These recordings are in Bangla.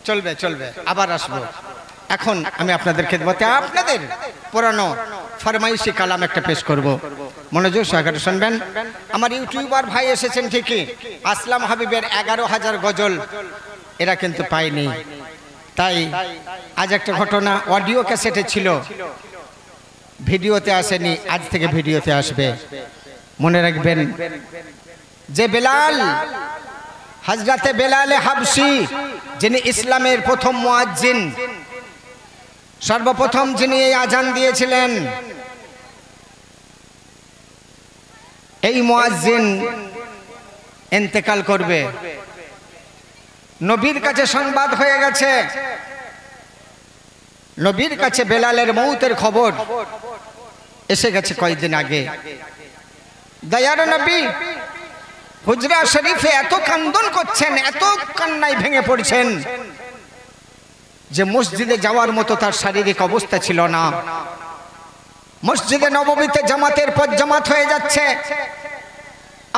চলবে চলবে, আবার আসবো। এখন আমি আপনাদের খেদমতে আপনাদের পুরানো ফরমাইশি কালাম একটা পেশ করব, মনোযোগ সহকারে শুনবেন। আমার ইউটিউবার ভাই এসেছেন ঠিকই, আসলাম হাবিবের 11,000 গজল এরা কিন্তু পায়নি, তাই আজ একটা ঘটনা অডিও ক্যাসেটে ছিল, ভিডিওতে আসেনি, আজ থেকে ভিডিওতে আসবে। মনে রাখবেন যে বেলাল, হযরতে বেলালে হাবশি, যিনি ইসলামের প্রথম মুয়াজ্জিন, সর্বপ্রথম যিনি এই আজান দিয়েছিলেন, এই মুয়াজ্জিন ইন্তেকাল করবে। নবীর কাছে সংবাদ হয়ে গেছে, নবীর কাছে বেলালের মৌতের খবর এসে গেছে কয়েকদিন আগে। দয়ার নবী হুজরা শরীফে এত কান্দন করছেন, এত কান্নায় ভেঙে পড়ছেন যে মসজিদে যাওয়ার মতো তার শারীরিক অবস্থা ছিল না। মসজিদে নববীতে জামাতের পর জামাত হয়ে যাচ্ছে,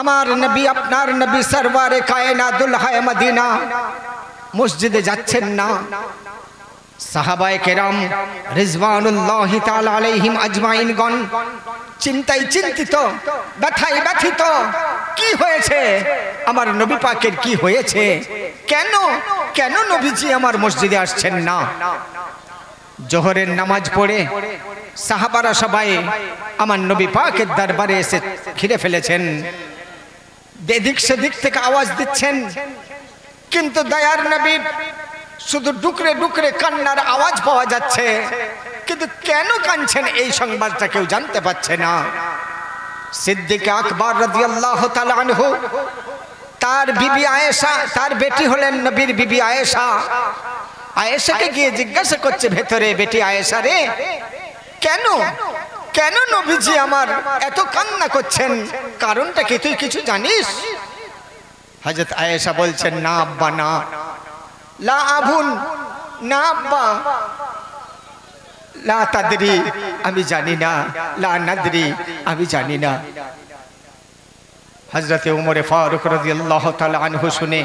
আমার নবী, আপনার নবী সরওয়ারে কায়নাত দুলহায়ে মদিনা মসজিদে যাচ্ছেন না। সাহাবায়ে কেরাম রিজওয়ানুল্লাহি তাআলা আলাইহিম আজমাইনগণ চিন্তায় চিন্তিত, ব্যথায় ব্যথিত, কি হয়েছে আমার নবী পাকের, কি হয়েছে, কেন কেন নবীজি আমার মসজিদে আসছেন না? জোহরের নামাজ পড়ে সাহাবারা সবাই আমার নবী পাকের দরবারে এসে ঘিরে ফেলেছেন, এদিক সেদিক থেকে আওয়াজ দিচ্ছেন, কিন্তু দয়ার নবীর শুধু ডুকরে ডুকরে কান্নার আওয়াজ পাওয়া যাচ্ছে, কিন্তু কেন কাঁদছেন এই সংবাদটা কেউ জানতে পারছে না। সিদ্দিক আকবর রাদিয়াল্লাহু তাআলা আনহু, তার বিবি আয়েশা, তার বেটি হলেন নবীর বিবি আয়েশা, আয়েশাকে গিয়ে জিজ্ঞাসা করছে ভেতরে, বেটি আয়েশা রে, কেন কেন নবীজি আমার এত কান্না করছেন, কারণটা কি তুই কিছু জানিস? হযরত আয়েশা বলছেন, না আব্বা না, লা আবুন, না আব্বা, লা তাদরি, আমি জানি না, লা নাদরি, আমি জানি না। হযরতে ওমর ফারুক রাদিয়াল্লাহু তাআলা আনহু শুনে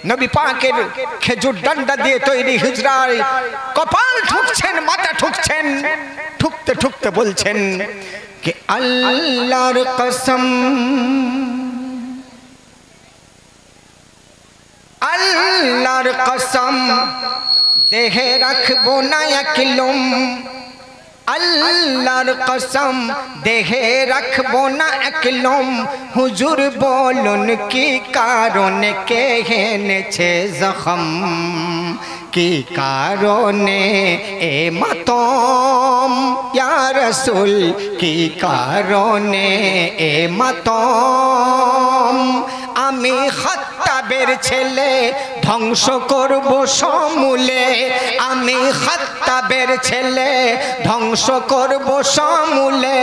নবী পাকের খেজুর ডান্ডা দিয়ে তৈরি হুজরায় কপাল ঠুকছেন, মাথা ঠুকছেন, ঠুকতে ঠুকতে বলছেন कि अल्लाहर कसम अल्लाहर कसम देहे रखबो ना एकलम अल्लाहर कसम देहे रखबो ना एकलम हुजूर बोलुन की कारणे के हेनेछे जखम की कारणे ए मातम या रसूल की कारणे ए मातम आमी खात्ताबेर छेले ध्वंस करब समूले आमी खात्ताबेर छेले ध्वंस करब समूले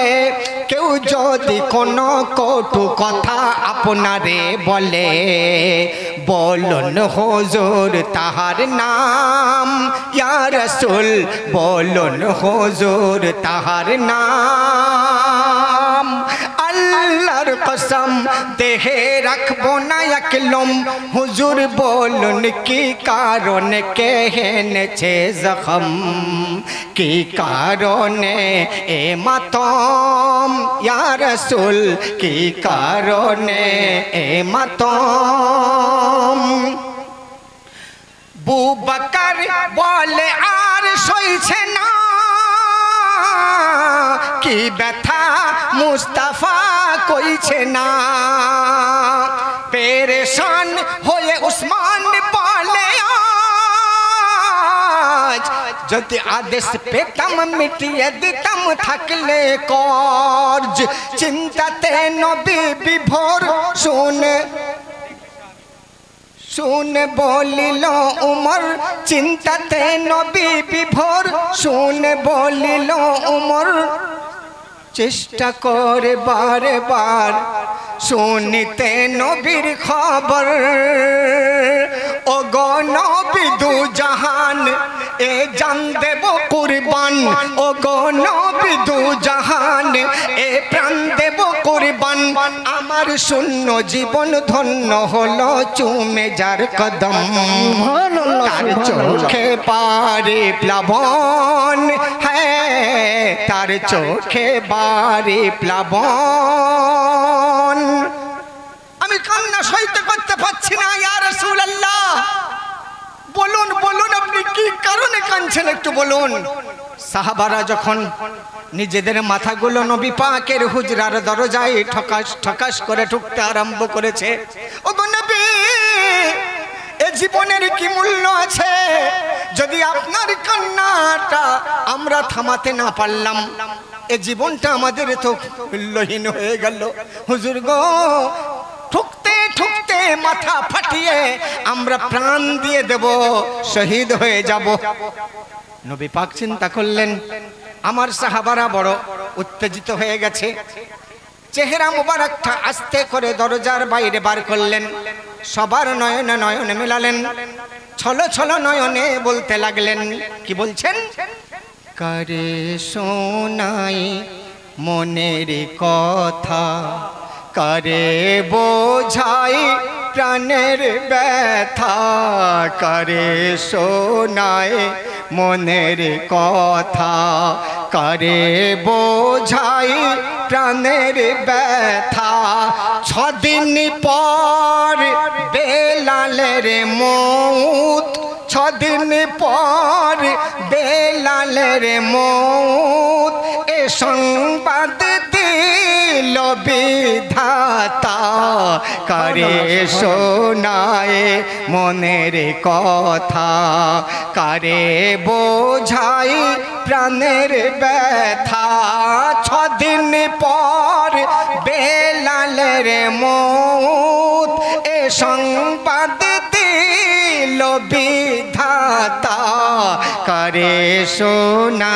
केउ जदि कोनो कटु कथा आपनारे बोले बोलुन हुजूर ताहार नाम या रसूल बोलुन हुजूर ताहार नाम अल्लाहर कसम देहे रखबो ना एकलम हुजूर बोलुन की कारणे के हेनेछे जखम की कारणे ए मातम या रसूल की कारणे ए मातम बू बकर बोले आर सইছে না की व्यथा मुस्ताफा কইছে না परेशान होए उस्मान बोले आज যদি आदेश পেতাম মিটিয়ে দিতাম থাকলে কর্জ চিন্তাতে নবী বিভোর শুনে শুনে বলিল উমর চিন্তাতে নবী বিভোর শুনে বলিল উমর চেষ্টা করে বারে বার শুনিতে নবীর খবর ও গো নবী দু জাহান এ জান দেব কুরবান ও গো নবী দু জাহান এ প্রাণ দেব কুরবান আমার আধার শূন্য জীবন ধন্য হলো চুমে যার কদম তার চোখে পারে প্লাবন হ্যাঁ তার চোখে বারে প্লাবন আমি কান্না সইতে করতে পারছি না ইয়া রাসূলুল্লাহ বলুন বলুন আপনি কি কারণে কাঁদছেন একটু বলুন সাহাবারা যখন নিজেদের মাথাগুলো নবী পাকের হুজরার দরজায় ঠকাস ঠকাস করে ঠুকতে আরম্ভ করেছে ওগো নবী এ জীবনের কি মূল্য আছে যদি আপনার কান্নাটা আমরা থামাতে না পারলাম এ জীবনটা আমাদের তো মূল্যহীন হয়ে গেল হুজুর গো ঠুকতে ঠুকতে মাথা ফাটিয়ে আমরা প্রাণ দিয়ে দেব শহীদ হয়ে যাব নবী পাক চিন্তা করলেন আমার সাহাবারা বড় উত্তেজিত হয়ে গেছে চেহারা মুবারকটা আস্তে করে দরজার বাইরে বার করলেন সবার নয়নে নয়নে মেলালেন ছলো ছলো নয়নে বলতে লাগলেন কি বলছেন কারে শোনাই মনের কথা কারে বোঝাই প্রাণের ব্যথা কারে শোনাই মনের কথা কারে বোঝাই প্রাণের ব্যথা ছদিন পর বেলালের মৌত ছদিন পর বেলালের মৌত এ সংবাদ দিল বিধাতা কারে শোনায় মনের কথা কারে বোঝাই প্রাণের ব্যথা ছদিন পর বেলালের মৌত এ সংবাদ দিল বিধাতা কারে শোনায়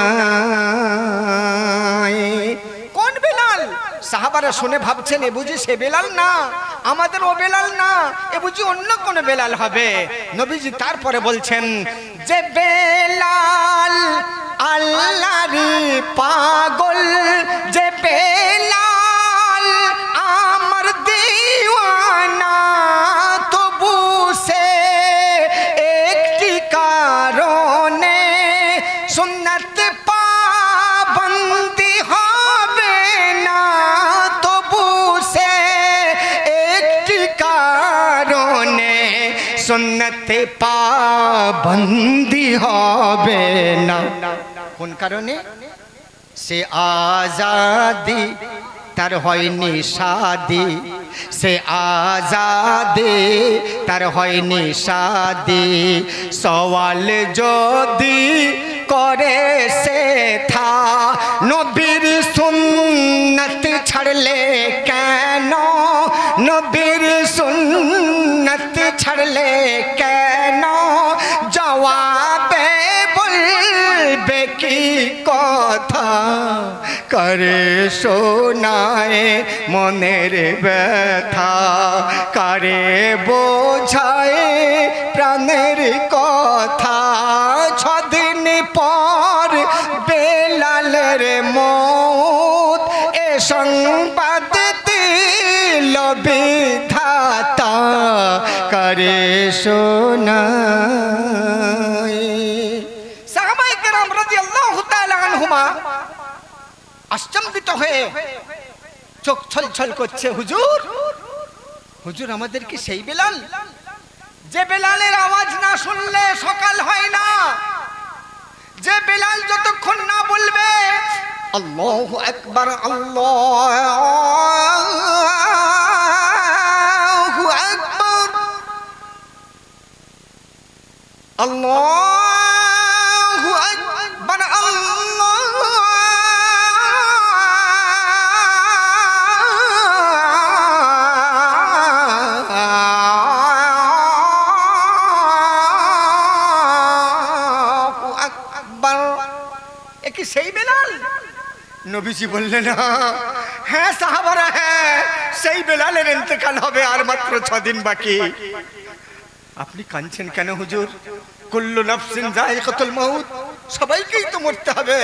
কোন বেলাল সাহাবারা শুনে ভাবছেন এ বুঝি সে বেলাল না আমাদের ও বেলাল না এ বুঝি অন্য কোন বেলাল হবে নবীজি তারপরে বলছেন যে বেলাল আল্লাহরই পাগল যে বেলাল আমার দিওয়ানা তবু সে একটি কারণে সুন্নাত পাবন্দি হবে না তবু সে একটি কারণে সুন্নাত পাবন্দি হবে না কোন কারণে সে আজাদি তার হয়নি শাদি সে আজাদি তার হয়নি শাদি সওয়াল যদি করে সে থা নবীর সুন্নত ছাড়লে কেন নবীর সুন্নত ছাড়লে কেন জবাবে বলবে কি কথা করে শোনায় মনের ব্যথা করে বোঝায় প্রাণের কথা ছদিন পর বেলালের মৌত এ সংবাদ দিল বিধাতা করে শোনায় সাহাবায়ে কেরাম রাদিয়াল্লাহু তাআলা আনহুমা আশ্চর্যিত হয়ে চোখ ছলছল করছে হুজুর হুজুর আমাদের কি সেই বেলাল যে বেলালের আওয়াজ না শুনলে সকাল হয় না যে বেলাল যতক্ষণ না বলবে আল্লাহু আকবার আল্লাহু আকবার আল্লাহু আকবার সেই বেলাল নবীজি বললেন হ্যাঁ সাহাবারা হ্যাঁ সেই বেলালের ইন্তেকাল হবে আর মাত্র 6 দিন বাকি আপনি কাঁদছেন কেন হুজুর কুল্লু নাফসিন যায়িকাতুল মাউত সবাইকেই তো মরতে হবে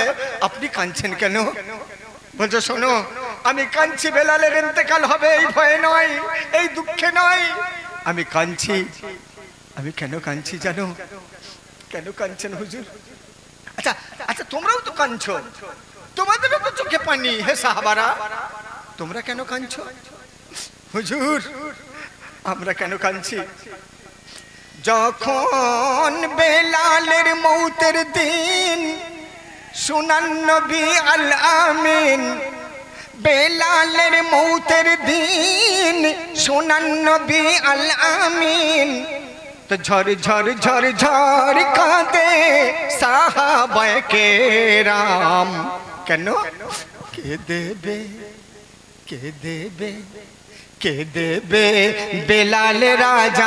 আপনি কাঁদছেন কেন বলছো শোনো আমি কাঁদছি বেলালের ইন্তেকাল হবে এই ভয়ে নয়, এই দুঃখে নয়, আমি কাঁদছি। আমি কেন কাঁদছি জানো? কেন কাঁদছেন হুজুর? আচ্ছা আচ্ছা, তোমরাও তো কাঁদছো, তোমাদেরও তো চোখে পানি। হে সাহাবারা, তোমরা কেন কাঁদছো? হুজুর, আমরা কেন কাঁদছি? যখন বেলালের মৌতের দিন শুনান নবী আল আমিন, বেলালের মৌতের দিন শুনান নবী আল আমিন, তো ঝর ঝর ঝর ঝর কাঁদে সাহাবায়ে কেরাম। কেন? কে দেবে, কে দেবে, কে দেবে বেলাল রাজান,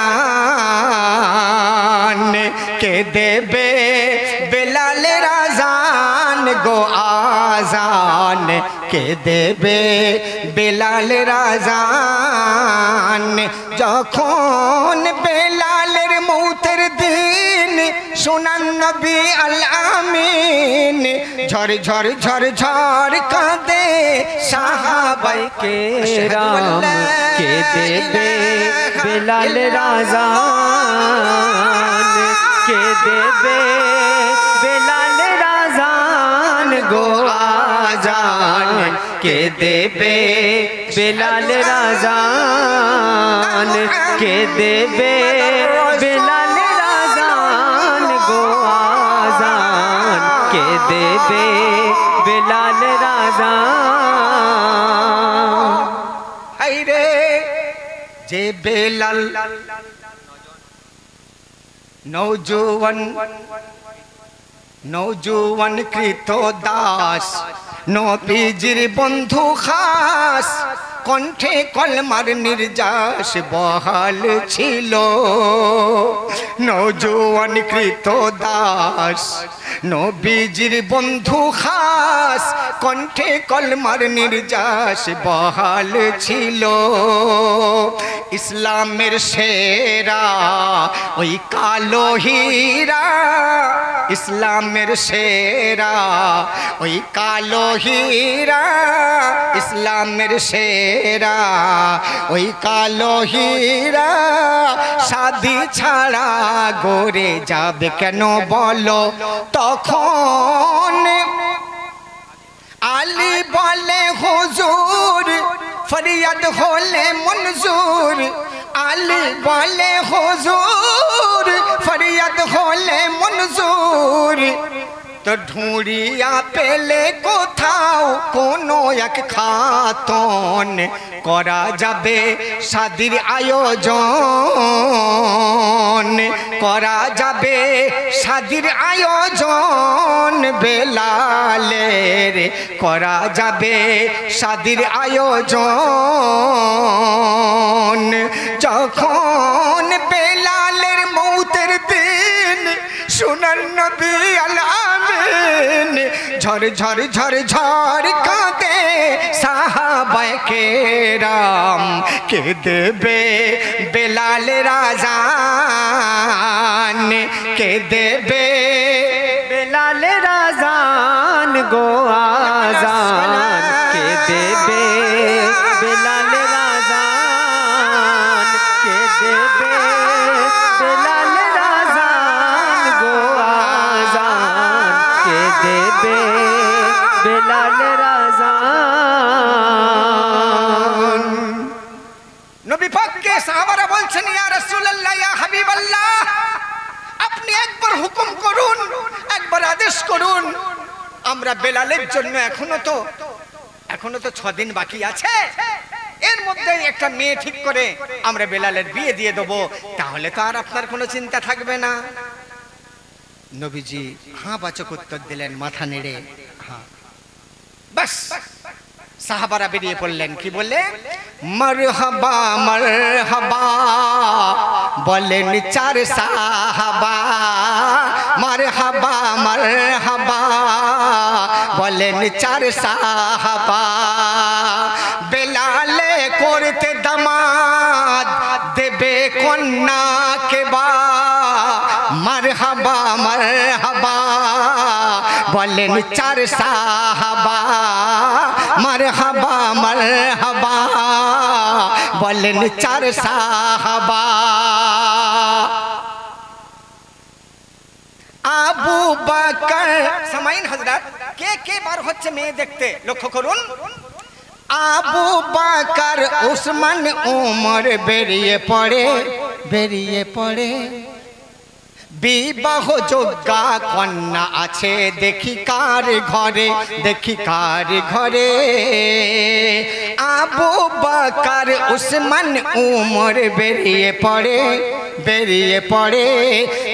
কে দেবে বেলাল রাজান গো আজান, কে দেবে বেলাল রাজান। যখন বেলালের মৌতের দিন শুনান নবী আল আমিন, ঝর ঝর ঝর ঝর কাঁদে সাহাবায়ে কেরাম, কে দেবে বেলাল রাজান, কে দেবে বেলাল রাজান গো আজান, কে দেবে বেলাল রাজান, কে দেবে বেলাল রাজান গো আজান, কে দেবে বেলাল রাজান। হায়রে যে বেলাল নৌজওয়ান, নৌজওয়ান কৃত দাস, নবীজির বন্ধু খাস, কণ্ঠে কলমার নির্যাস বহাল ছিল। নৌজওয়ান কৃত দাস, নবীজির বন্ধু খাস, কণ্ঠে কলমার নির্যাস বহাল ছিল। ইসলামের সেরা ওই কালো হীরা, ইসলামের সেরা ওই কালো হীরা, ইসলামের সেরা ওই কালো হীরা, শাদি ছাড়া গড়ে যাবে কেন বলো? তখন আলী বলে হুজুর ফরিয়াদ হলে মনজুর, আলী বলে হুজুর ফরিয়াদ হলে মনজুর। তো ঢুঁড়িয়া পেলে কোথাও কোনো এক খাতন, করা যাবে শাদির আয়োজন, করা যাবে শাদির আয়োজন বেলালের, করা যাবে শাদির আয়োজন। যখন বেলালের মৌতের দিন শুনান নবী আল আমিন, ঝর ঝর ঝর ঝর কাঁদে সাহাবায়ে কেরাম, কে দেবে বেলাল রাজান, কে দেবে বেলাল রাজান গো আজান, কে দেবে বেলাল রাজান, কে দেবে বেলাল রাজান গো আজান, কে দেবে বেলাল রাজান। নবী পাককে সাহাবারা বলছেন, ইয়া রাসূলুল্লাহ, ইয়া হাবিবাল্লাহ, আপনি একবার হুকুম করুন, একবার আদেশ করুন, আমরা বেলালের জন্য এখনো তো 6 দিন বাকি আছে, এর মধ্যে একটা মেয়ে ঠিক করে আমরা বেলালের বিয়ে দিয়ে দেবো, তাহলে তো আর আপনার কোনো চিন্তা থাকবে না। নবীজি হ্যাঁ বাচক উত্তর দিলেন, মাথা নেড়ে হ্যাঁ। বাস সাহাবারা বেরিয়ে পড়লেন, কি বলে? মারহাবা মারহাবা বলেন 4 সাহাবা, মারহাবা মারহাবা বলেন 4 সাহাবা। বেলালে করতে দামাদ দেবে কন্যাকে বা, মারহাবা মারহাবা বলেন 4 সাহাবা, মারহাবা মারহাবা বলেন চার সাহাবা। আবু বকর সামাইন হযরত কে বার হচ্ছে মেয়ে দেখতে, লক্ষ্য করুন। আবু বকর উসমান উমর বেরিয়ে পড়ে বিবাহ যোগ্যা কন্যা আছে দেখি কার ঘরে। আবু বকর উসমান উমর বেরিয়ে পড়ে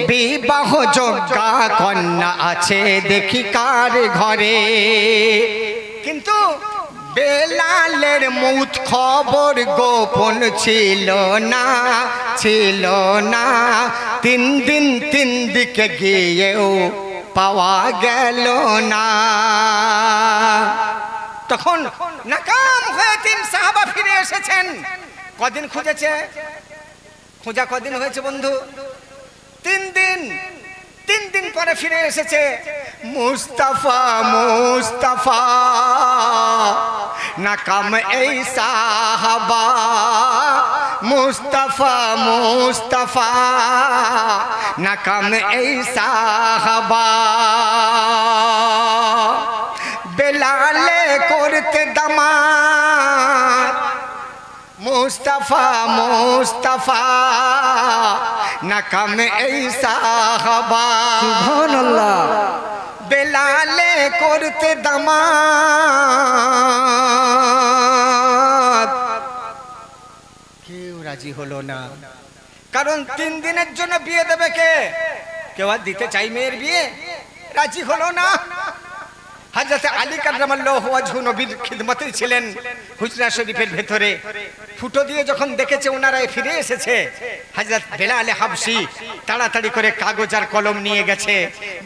বিবাহ যোগ্যা কন্যা আছে দেখি কার ঘরে। কিন্তু বেলালের মৌত খবর গোপন ছিল না 3 দিন 3 দিকে গিয়েও পাওয়া গেল না। তখন নাকাম হয়ে 3 সাহাবা ফিরে এসেছেন। কদিন খুঁজেছে? খোঁজা কদিন হয়েছে বন্ধু? 3 দিন। 3 দিন পরে ফিরে এসেছে। মুস্তাফা নাকাম এই সাহাবা, মুস্তাফা নাকাম এই সাহাবা। বেলালে করতে দামাত, মুস্তাফা নাকাম এই সাহাবা। সুবহানাল্লাহ। বেলালে করতে দামাত, কেউ রাজি হলো না। কারণ 3 দিনের জন্য বিয়ে দেবে কে? কেউ আর দিতে চাই মেয়ের বিয়ে? রাজি হলো না। হযরত আলী কাররামাল্লাহু ওয়াজহু নবীর খিদমতে ছিলেন হুজরা শরীফের ভেতরে। ফুটো দিয়ে যখন দেখেছে ওনারা ফিরে এসেছে, হযরত বেলাল হাবশী তাড়াতাড়ি করে কাগজ আর কলম নিয়ে গেছে।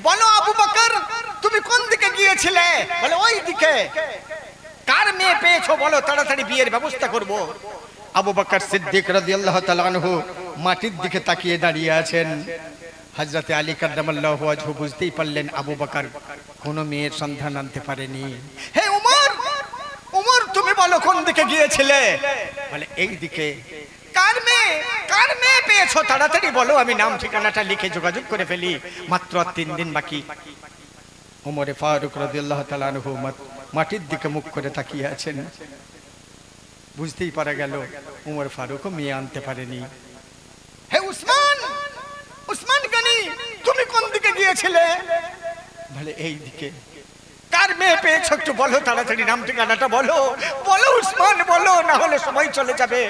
বলো আবু বকর, তুমি কোন দিকে গিয়েছিলে? বলে ওই দিকে। কার মেয়ে পেয়েছো বলো, তাড়াতাড়ি বিয়ের ব্যবস্থা করব। আবু বকর সিদ্দিক রাদিয়াল্লাহু তাআলা আনহু মাটির দিকে তাকিয়ে দাঁড়িয়ে আছেন। হযরত আলী কাররামাল্লাহু ওয়াজহু বুঝতেই পারলেন আবু বকর কোনো মেয়ের সন্ধান আনতে পারেনি। হে উমর তুমি বলো কোন দিকে গিয়েছিলে? বলে এই দিকে। কার মেয়ে পেয়েছো তাড়াতাড়ি বলো, আমি নাম ঠিকানাটা লিখে যোগাযোগ করে ফেলি। মাত্র 3 দিন বাকি। উমরে ফারুক রাদিয়াল্লাহু তাআলা আনহু মাটির দিকে মুখ করে তাকিয়ে আছেন। বুঝতেই পারা গেল উমর ফারুকও মেয়ে আনতে পারেনি। হে উসমান গনি, তুমি কোন দিকে গিয়েছিলে? বলে এই দিকে। কার মেয়ে পেয়েছো একটু বলো, তাড়াতাড়ি নাম ঠিকানাটা বলো উসমান, বলো, না হলে সময় চলে যাবে।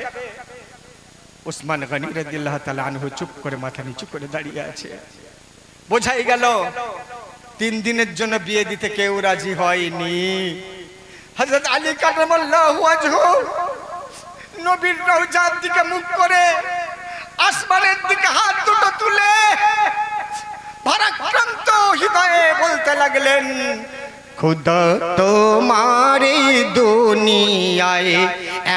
উসমান গনি রাদিয়াল্লাহু তাআলা আনহু চুপ করে মাথা নিচু করে দাঁড়িয়ে আছে। বোঝাই গেল 3 দিনের জন্য বিয়ে দিতে কেউ রাজি হয়নি। হযরত আলী কাররামাল্লাহু ওয়াজহু নবীর রওজার দিকে মুখ করে আসমানের দিকে হাত দুটো তুলে ভারাক্রান্ত হৃদয়ে বলতে লাগলেন, খুদা তোমারি দুনিয়ায়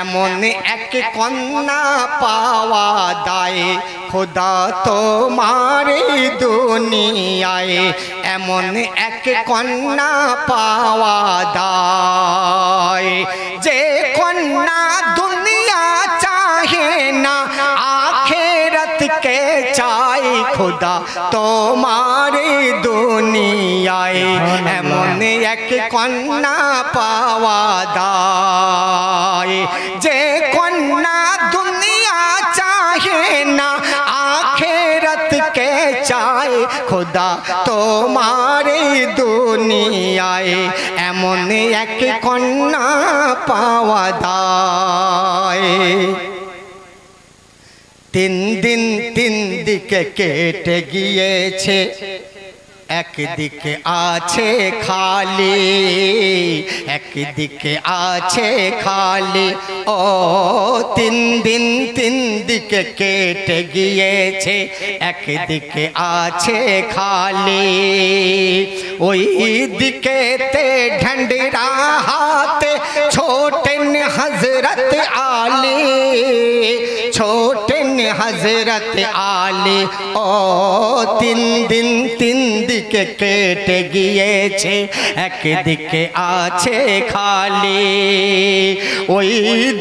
এমন এক কন্যা পাওয়া দায়। খুদা তোমারি দুনিয়ায় এমন এক কন্যা পাওয়া দায়। যে কন্যা দুনিয়া চাহে না আখিরাত কে চাই। খুদা তোমারি দুনিয়ায় এমন এক কন্যা পাওয়া দায়। যে কন্যা দুনিয়া চাহে না আখিরাত কে চাই। খুদা তোমারি দুনিয়ায় এমন এক কন্যা পাওয়া দায়। 3 দিন 3 দিকে কেটে গিয়েছে, একদিকে আছে খালি, একদিকে আছে খালি। ও 3 দিন 3 দিকে কেটে গিয়েছে, একদিকে আছে খালি। ওই দিকেতে ঢন্ডরা হাতে ছোটেন হযরত আলী, ছোটেন হযরত আলী। ও 3 দিন 3 দিকে দিকে কেটে গিয়েছে, একদিকে আছে খালি। ওই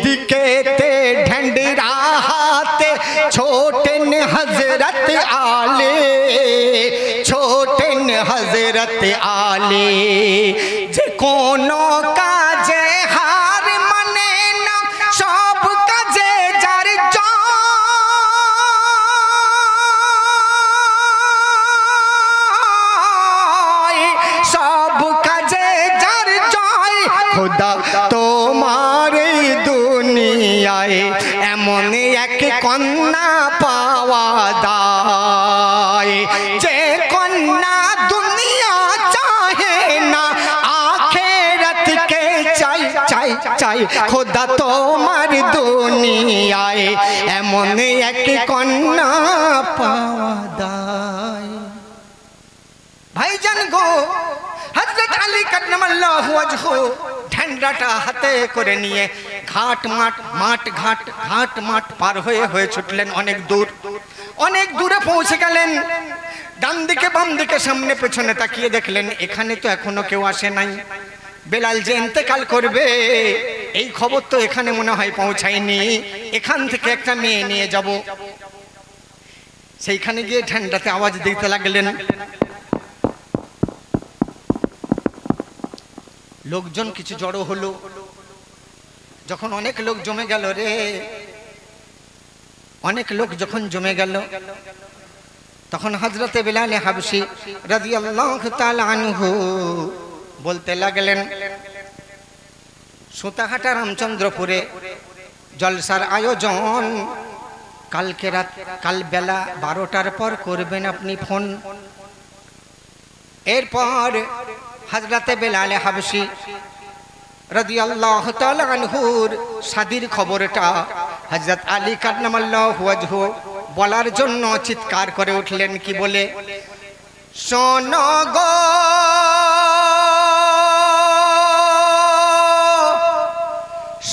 দিকেতে ঢেন্ডরা হাতে ছোটেন হযরত আলী, ছোটেন হযরত আলী। যে কোনো কাজে হার মানে না, সব কাজে যার জয়, সব কাজে যার জয়। খোদা তোমার এই দুনিয়ায় এমন এক কন্যা পাওয়া দায়, যে কন্যা দুনিয়া চাহে না, আখিরাতকে চাই চাই চাই। খোদা তোমার দুনিয়ায় এমন এক কন্যা পাওয়া দায়। ভাইজান গো, হযরত আলী কাররামাল্লাহু ওয়াজহু ঠ্যান্ডাটা হাতে করে নিয়ে ঘাট মাঠ পার হয়ে ছুটলেন অনেক দূর। অনেক দূরে পৌঁছে গেলেন। ডান দিকে বাম দিকে সামনে পেছনে তাকিয়ে দেখলেন এখানে তো এখনো কেউ আসে নাই। বেলাল যে ইন্তেকাল করবে এই খবর তো এখানে মনে হয় পৌঁছায়নি। এখান থেকে একটা মেয়ে নিয়ে যাব। সেইখানে গিয়ে ঠ্যান্ডাতে আওয়াজ দিতে লাগলেন। লোকজন কিছু জড়ো হলো। যখন অনেক লোক জমে গেল রে, অনেক লোক যখন জমে গেল, তখন হযরতে বেলাল হাবশী রাদিয়াল্লাহু তাআলা আনহু বলতে লাগলেন, সুতাহাটা রামচন্দ্রপুরে জলসার আয়োজন কালকে রাত, কাল বেলা 12টার পর করবেন আপনি ফোন। এরপর হযরতে বেলাল হাবশী রাদিয়াল্লাহু তাআলা আনহুর শাদীর খবরটা হযরত আলী কাররামাল্লাহু ওয়াজহু বলার জন্য চিৎকার করে উঠলেন। কি বলে? শোনো গো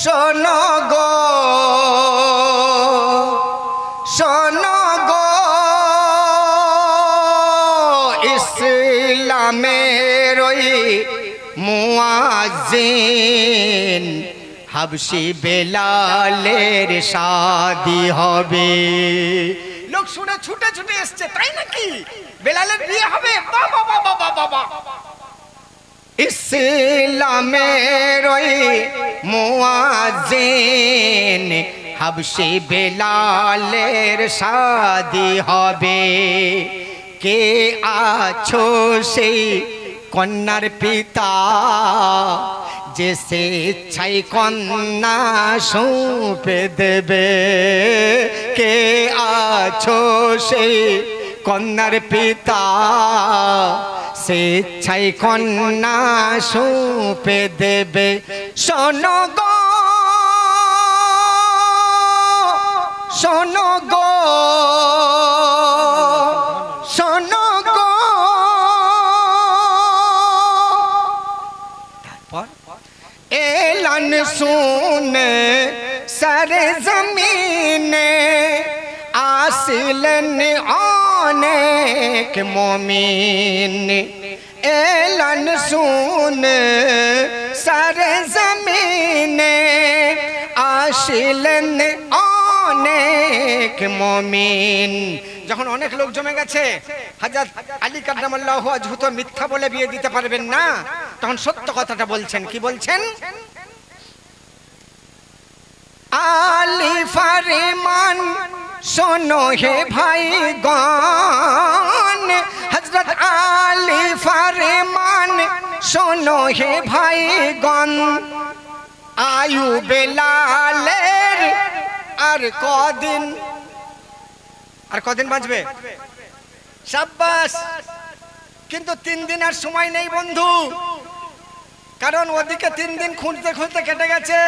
শোনো গো শোনো গো, ইসলামের ওই মুয়াজ্জিন হাবশী বেলালের শাদী হবে। লোক শুনে ছুটে ছুটে এসছে, তাই নাকি? বেলালের বিয়ে হবে? বাবা বাবা বাবা বাবা। ইসলামের ওই মুয়াজ্জিন হাবশী বেলালের শাদী হবে। কে আছো সেই কন্যার পিতা, যে স্বেচ্ছায় কন্যা সৌঁপে দেবে? কে আছো সেই কন্যার পিতা, স্বেচ্ছায় কন্যা সৌঁপে দেবে? শোনো গো শোনো গো শোনো গো। তারপর এলান শুনে সারে জমিনে আসলেন অনেক মুমিন। এলান শুনে সারে জমিনে আসলেন অনেক মুমিন। যখন অনেক লোক জমে গেছে, হযরত আলী কাররামাল্লাহু ওয়াজহু তো মিথ্যা বলে বিয়ে দিতে পারবেন না, তখন সত্য কথাটা বলছেন। কি বলছেন? আলী ফারমান শোনো হে ভাইগণ, হযরত আলী ফারমান শোনো হে ভাইগণ। আয়ু বেলালের আর কদিন বাঁচবে? শাবাশ। কিন্তু 3 দিন আর সময় নেই বন্ধু, কারণ ওদিকে 3 দিন খুঁজতে খুঁজতে কেটে গেছে,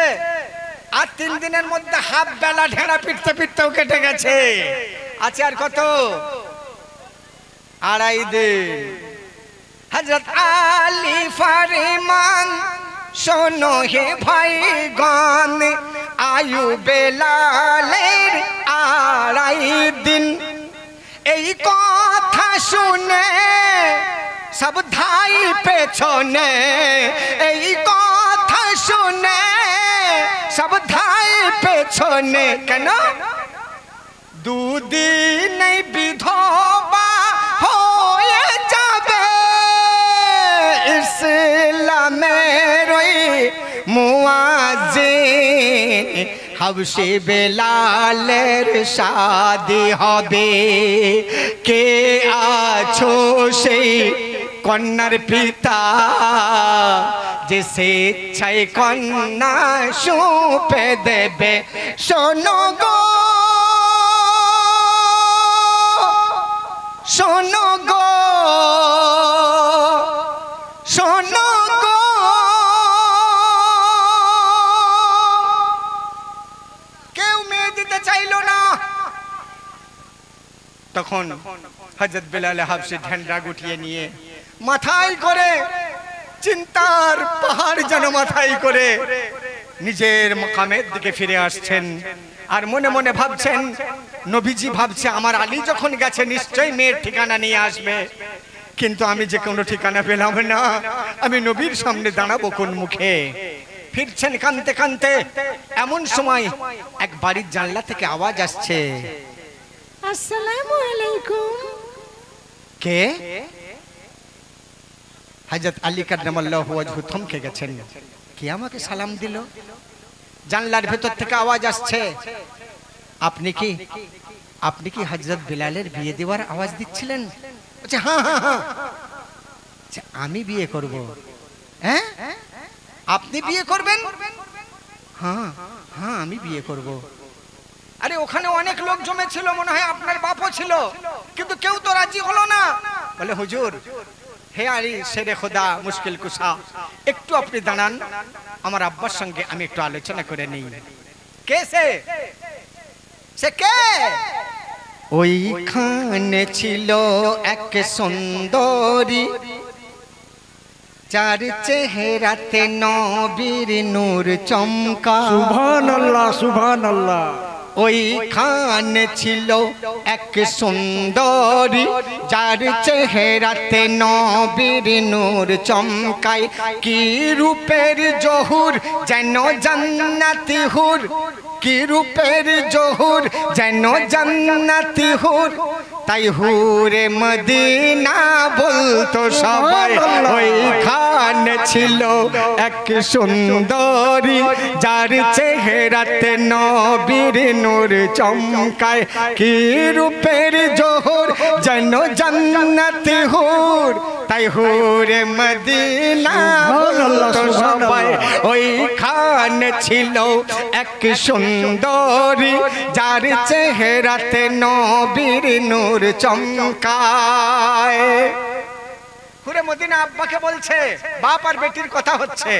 আর 3 দিনের মধ্যে হাফ বেলা ঢেড়া পিটতে পিটতেও কেটে গেছে। আছে আর কত? 2.5 দিন। হযরত আলী ফারমান শোনো হে ভাইগণ, আয়ু বেলালের 2.5 দিন। এই কথা শুনে সব ধাই পেছনে এই কথা শুনে সব ধাই পেছনে কেন দুদিন বিধবা হয়ে যাবে ইসলামের মুয়াজ্জিন হাবশি বেলালের শাদি হবে কে আছো সেই কন্যার পিতা যে স্বেচ্ছায় কন্যা সুপে দেবে শোনো গো শোনো গো শোনো গো কেউ মেয়ে দিতে চাইল না তখন হযরত বেলাল হাবশী ঝান্ডা গুটিয়ে নিয়ে মাথায় করে চিন্তার পাহাড় যেন মাথায় করে নিজের মাকামের দিকে ফিরে আসছেন আর মনে মনে ভাবছেন নবীজি ভাবছে আমার আলী যখন গেছে নিশ্চয়ই মেয়ের ঠিকানা নিয়ে আসবে কিন্তু আমি যে কোনো ঠিকানা পেলাম না আমি নবীর সামনে দাঁড়াবো কোন মুখে ফিরছেন কাঁদতে কাঁদতে এমন সময় এক বাড়ির জানলা থেকে আওয়াজ আসছে আসসালামু আলাইকুম কে হযরত আলী কাররামাল্লাহু ওয়াজহু থমকে গেছেন কে আমাকে সালাম দিল জানলার ভেতর থেকে আওয়াজ আসছে আপনি কি হযরত বিলালের বিয়ে দেওয়ার আওয়াজ দিচ্ছিলেন আচ্ছা হ্যাঁ হ্যাঁ হ্যাঁ আচ্ছা আমি বিয়ে করব হ্যাঁ আপনি বিয়ে করবেন হ্যাঁ হ্যাঁ আমি বিয়ে করব আরে ওখানে অনেক লোক জমেছিল মনে হয় আপনার বাপও ছিল কিন্তু কেউ তো রাজি হলো না বলে হুজুর হে আলী শেরে খোদা মুশকিল কুশা একটু আপনি দাঁড়ান আমার আব্বার সঙ্গে আমি একটু আলোচনা করে নিই কে সে কে ওইখানে ছিল এক সুন্দরী যার চেহারাতে নবীর নূর চমকা সুবহানাল্লাহ সুবহানাল্লাহ ওইখানে ছিল এক সুন্দরী যার চেহারাতে নবীর নূর চমকায় কি রূপের জহুর যেন জান্নাতি হুর কি রূপের জহুর যেন জান্নাতি হুর তাই হুরে মদিনা বলতো সবাই ওইখানে ছিল এক সুন্দরী যার চেহারাতে নবীর নূর চমকায় কি রূপের জহুর যেন জান্নাতি হুর তাই হুরে মদিনা বলতো সবাই ওইখানে ছিল এক সুন্দরী যার চেহারাতে নবীর নূর চমকায় হুরে মদিনা আব্বাকে বলছে বাপ আর বেটির কথা হচ্ছে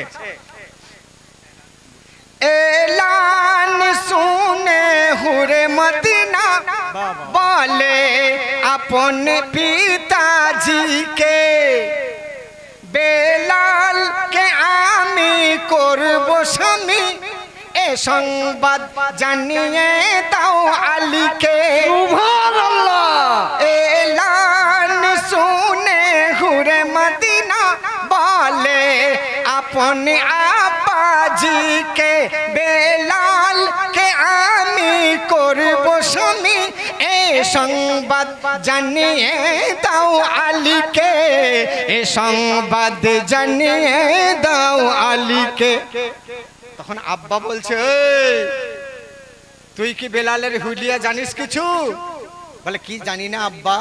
এলান শুনে হুরে মদিনা বলে আপন পিতাজিকে বেলালকে আমি করব স্বামী এ সংবাদ জানিয়ে দাও আলীকে সুবহানাল্লাহ এলান শুনে হুরে মদিনা বলে আপন আব্বাজিকে বেলালকে আমি করব স্বামী এ সংবাদ জানিয়ে দাও আলীকে এ সংবাদ জানিয়ে দাও আলীকে তখন আব্বা বলছে তুই কি বেলালের হুলিয়া জানিস কিছু বলে কি জানি না আব্বা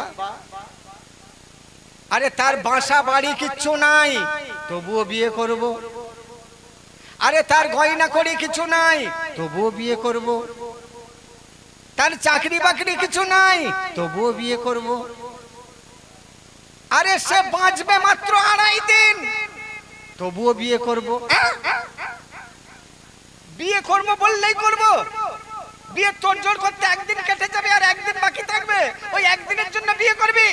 আরে তার বাসা বাড়ি কিচ্ছু নাই তবুও বিয়ে করব আরে তার গয়না করি কিছু নাই তবুও বিয়ে করব তার চাকরি বাকরি কিছু নাই তবুও বিয়ে করব আরে সে বাঁচবে মাত্র 2.5 দিন তবুও বিয়ে করব বিয়ে করব বললেই করব বিয়ে তোড়জোড় করতে একদিন কেটে যাবে আর একদিন বাকি থাকবে ওই একদিনের জন্য বিয়ে করবি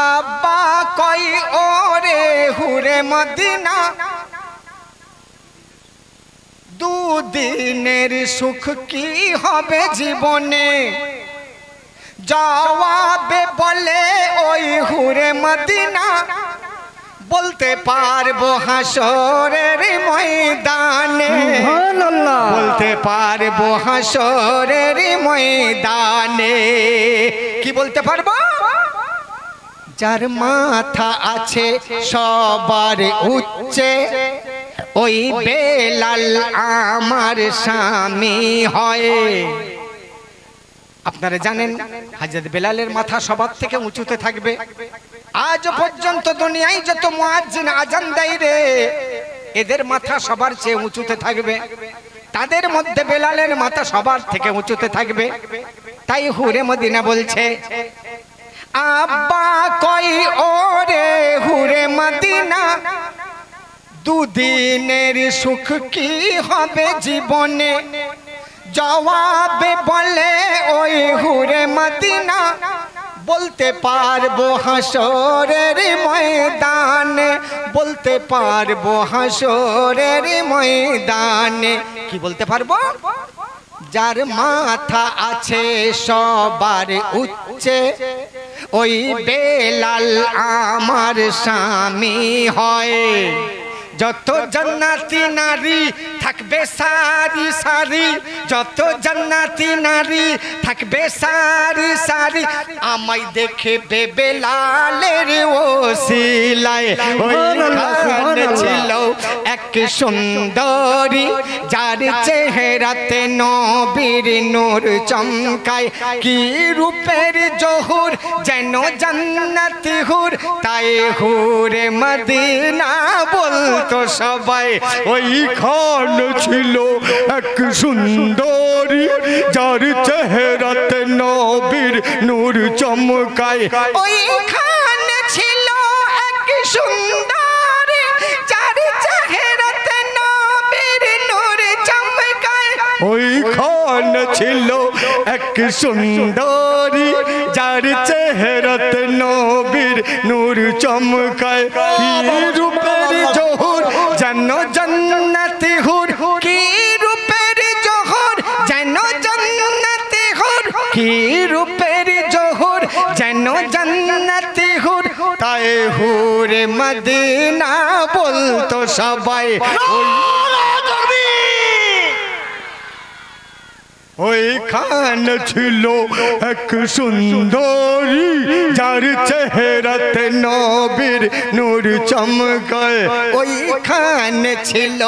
আব্বা কই ওরে হুরে মদিনা দুদিনের সুখ কি হবে জীবনে জবাবে বলে ও হুরে মদিনা বলতে পারবো হাসরের ময়দানে, সুবহানাল্লাহ। বলতে পারবো হাসরের ময়দানে। কি বলতে পারবো? যার মাথা আছে সবার উচ্চে, ওই বেলাল আমার স্বামী হয়। আপনারা জানেন হযরত বেলালের মাথা সবার থেকে উঁচুতে থাকবে। আজ পর্যন্ত দুনিয়ায় যত মুয়াজ্জিন আজান দেয় রে, এদের মাথা সবার চেয়ে উঁচুতে থাকবে। তাদের মধ্যে বেলালের মাথা সবার থেকে উঁচুতে থাকবে। তাই হুরে মদিনা বলছে, আব্বা কই ওরে হুরে মদিনা, দুদিনের সুখ কি হবে জীবনে? জবাবে বলে ওই হুরে মদিনা, বলতে পারবো হাসরের ময়দানে, বলতে পারবো হাসরের ময়দানে। কি বলতে পারবো? যার মাথা আছে সবার উচ্চে, ওই বেলাল আমার স্বামী হয়। যত জান্নাতি নারী থাকবে সারি সারি, যত জান্নাতি নারী থাকবে সারি সারি, আমায় দেখবে বেলালের ওসিলায়। ওইখানে ছিল এক সুন্দরী, যার চেহারাতে নবীর নূর চমকায়। কি রূপের জহুর, যেন জান্নাতি হুর, তাই হুরে মদিনা বলতো সবাই। ওইখানে ছিল এক সুন্দরী, যার চেহারাতে নবীর নূর চমকায়। ওইখানে ছিল এক সুন্দরী, যার চেহারাতে নবীর নূর চমকায়। ওইখানে ছিল এক সুন্দরী, যার চেহারাতে নবীর নূর চমকায়। কি রূপের জহুর, যেন জান্নাতি হুর, কি রূপের জহুর, যেন জান্নাতি হুর, কি রূপের জহুর, যেন জান্নাতি হুর, তাই হুরে মদিনা বলতো সবাই। ওইখানে ছিল এক সুন্দরী, যার চেহারাতে নবীর নূর চমকায়। ওইখানে ছিল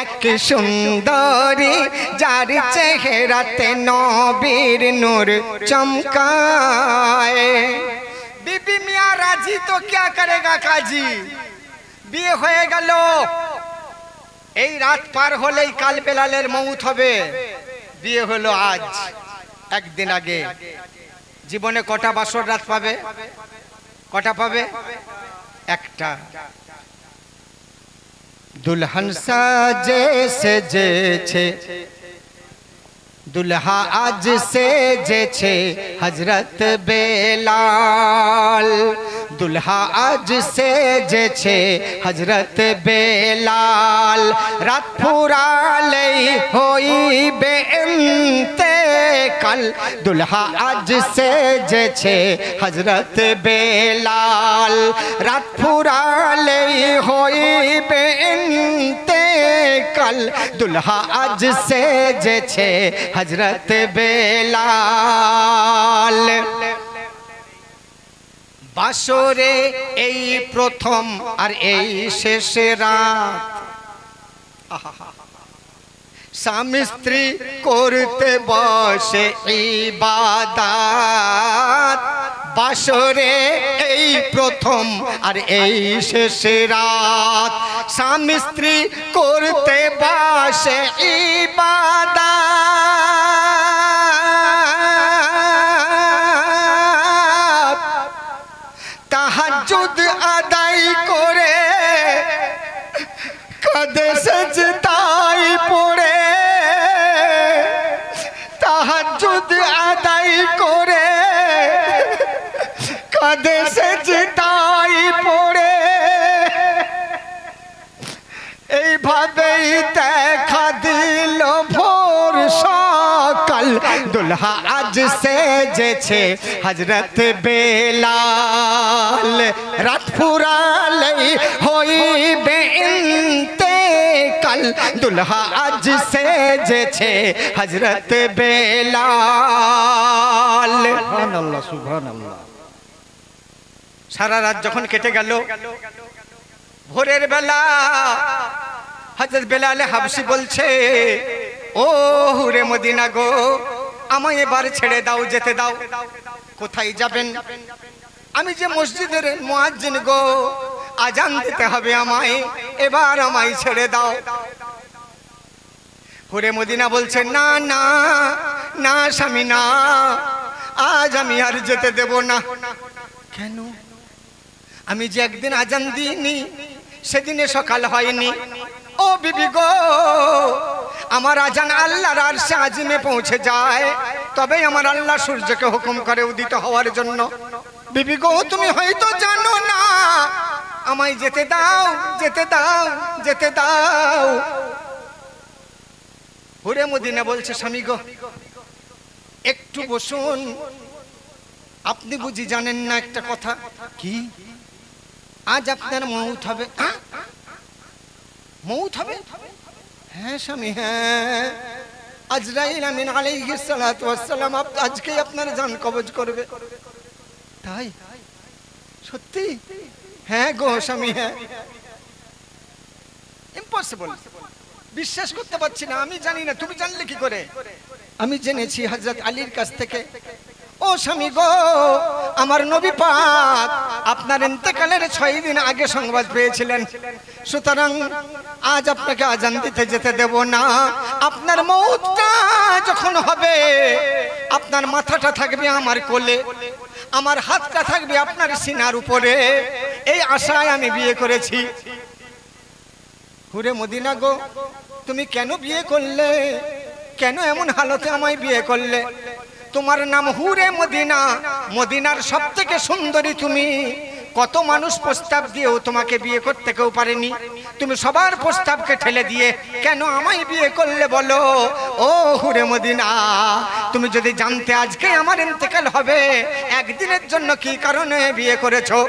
এক সুন্দরী, যার চেহারাতে নবীর নূর চমকায়। বিবি মিয়া রাজি তো क्या करेगा काजी। বিয়ে হয়ে গেল, এই রাত পার হলেই কাল বেলালের মউত হবে। বিয়ে হলো আজ, একদিন আগে। জীবনে কটা বাসর রাত পাবে? কটা পাবে? একটা। দুলহন সাজে সেজেছে, দুলহা আজ সেজেছে হযরত বেলাল, দুলহা আজ সেজেছে হযরত বেলাল। রাত ফুরালেই হইবে ইন্তেকাল, দুলহা আজ সেজেছে হযরত বেলাল। রাত ফুরালেই হইবে ইন্তেকাল, দুলহা আজ সেজেছে হযরত বেলাল। বাসরে এই প্রথম আর এই শেষ রাত, স্বামী স্ত্রী করতে বসে ইবাদত। বাসরে এই প্রথম আর এই শেষ রাত, স্বামী স্ত্রী করতে বসে ইবাদত। তাহাজ্জুদ আদায় করে কাঁদে সেজদায় পড়ে, তাহাজ্জুদ আদায় করে কাঁদে সেজদায় পড়ে। এইভাবেই দেখা দিল ভোর সকাল, দুলহা दुल्हा आज सेजेছে हजरत बेलाल रात फुरालई হইবে इंतेकाल दुल्हा आज सेजेছে हजरत बेलाल সুবহানাল্লাহ সুবহানাল্লাহ। সারা রাত যখন কেটে গেল ভোরের বেলা হযরত বেলাল হাবশী বলছে ও হুরে মদিনা গো আমায় এবার ছেড়ে দাও যেতে দাও। কোথায় যাবেন? আমি যে মসজিদের মুয়াজ্জিন গো আজান দিতে হবে আমায়, এবার আমায় ছেড়ে দাও। হুরে মদিনা বলছে না না না স্বামী না, আজ আমি আর যেতে দেব না। কেন? আমি যে একদিন আজান দিইনি সেদিনে সকাল হয়নি। ও বিবি গো আমার আজান আল্লাহর আরশে আজিমে পৌঁছে যায়, তবে আমার আল্লাহ সূর্যকে হুকুম করে উদিত হওয়ার জন্য। বিবি গো তুমি হয়তো জানো না, আমায় যেতে দাও যেতে দাও যেতে দাও। হুরে মদিনা বলছে স্বামী গো একটু বসুন, আপনি বুঝি জানেন না একটা কথা? কি? আজ আপনার মউত হবে। মউত হবে? হ্যাঁ স্বামী হ্যাঁ, আজরাইল আমিন আলাইহিস সালাতু ওয়াস সালাম আজকে আপনার জান কবজ করবে। তাই? সত্যি? হ্যাঁ গো স্বামী হ্যাঁ। ইম্পসিবল, বিশ্বাস করতে পারছি না। আমি জানি না, তুমি জানলে কি করে? আমি জেনেছি হযরত আলীর কাছ থেকে। ও স্বামী গো আমার নবী পাক আপনার ইন্তেকালের 6 দিন আগে সংবাদ পেয়েছিলেন, সুতরাং আজ আপনাকে আজান দিতে যেতে দেব না। আপনার মউতটা যখন হবে আপনার মাথাটা থাকবে আমার কোলে, আমার হাতটা থাকবে আপনার সিনার উপরে, এই আশায় আমি বিয়ে করেছি। হুরে মদিনা গো তুমি কেন বিয়ে করলে? কেন এমন হালতে আমায় বিয়ে করলে? তোমার নাম হুরে মদিনা, মদিনার সবথেকে সুন্দরী তুমি। কত মানুষ প্রস্তাব দিয়েও তোমাকে বিয়ে করতে কেউ পারেনি, তুমি সবার প্রস্তাবকে ঠেলে দিয়ে কেন আমায় বিয়ে করলে বলো? ও হুরে মদিনা তুমি যদি জানতে আজকে আমার ইন্তেকাল হবে, একদিনের জন্য কি কারণে বিয়ে করেছো?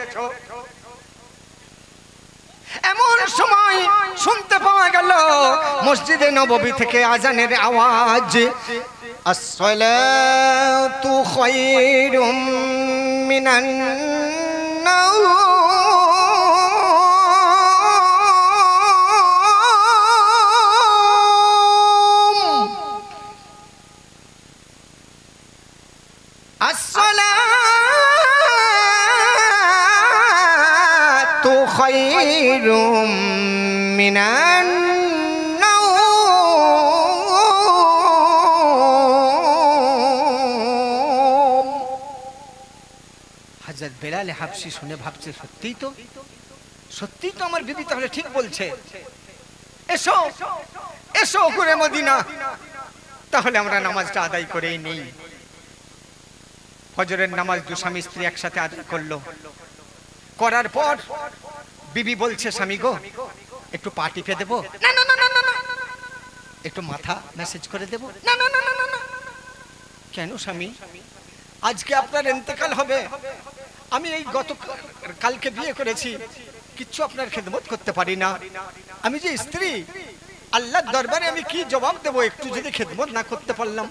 এমন সময় শুনতে পাওয়া গেল মসজিদে নববী থেকে আজানের আওয়াজ, আসসালাতু খায়রুম মিনান নাওম, আসসালাতু খায়রুম মিনান হযরত বেলাল হাবশী শুনে ভাবছে সত্যিই তো আমার বিবি তাহলে ঠিক বলছে। এসো এসো হুরে মদিনা, তাহলে আমরা নামাজটা আদায় করেই নেই। ফজরের নামাজ দু স্বামী স্ত্রী একসাথে আদায় করলো। করার পর বিবি বলছে স্বামী গো একটু পা টিপে দেবো? না না না না না। একটু মাথা মেসেজ করে দেবো? না না না না না। কেন স্বামী? আজকে আপনার ইন্তেকাল হবে, আমি এই কালকে বিয়ে করেছি, কিচ্ছু আপনার খেদমত করতে পারি না। আমি যে স্ত্রী, আল্লাহর দরবারে আমি কি জবাব দেব? একটু যদি খেদমত না করতে পারলাম,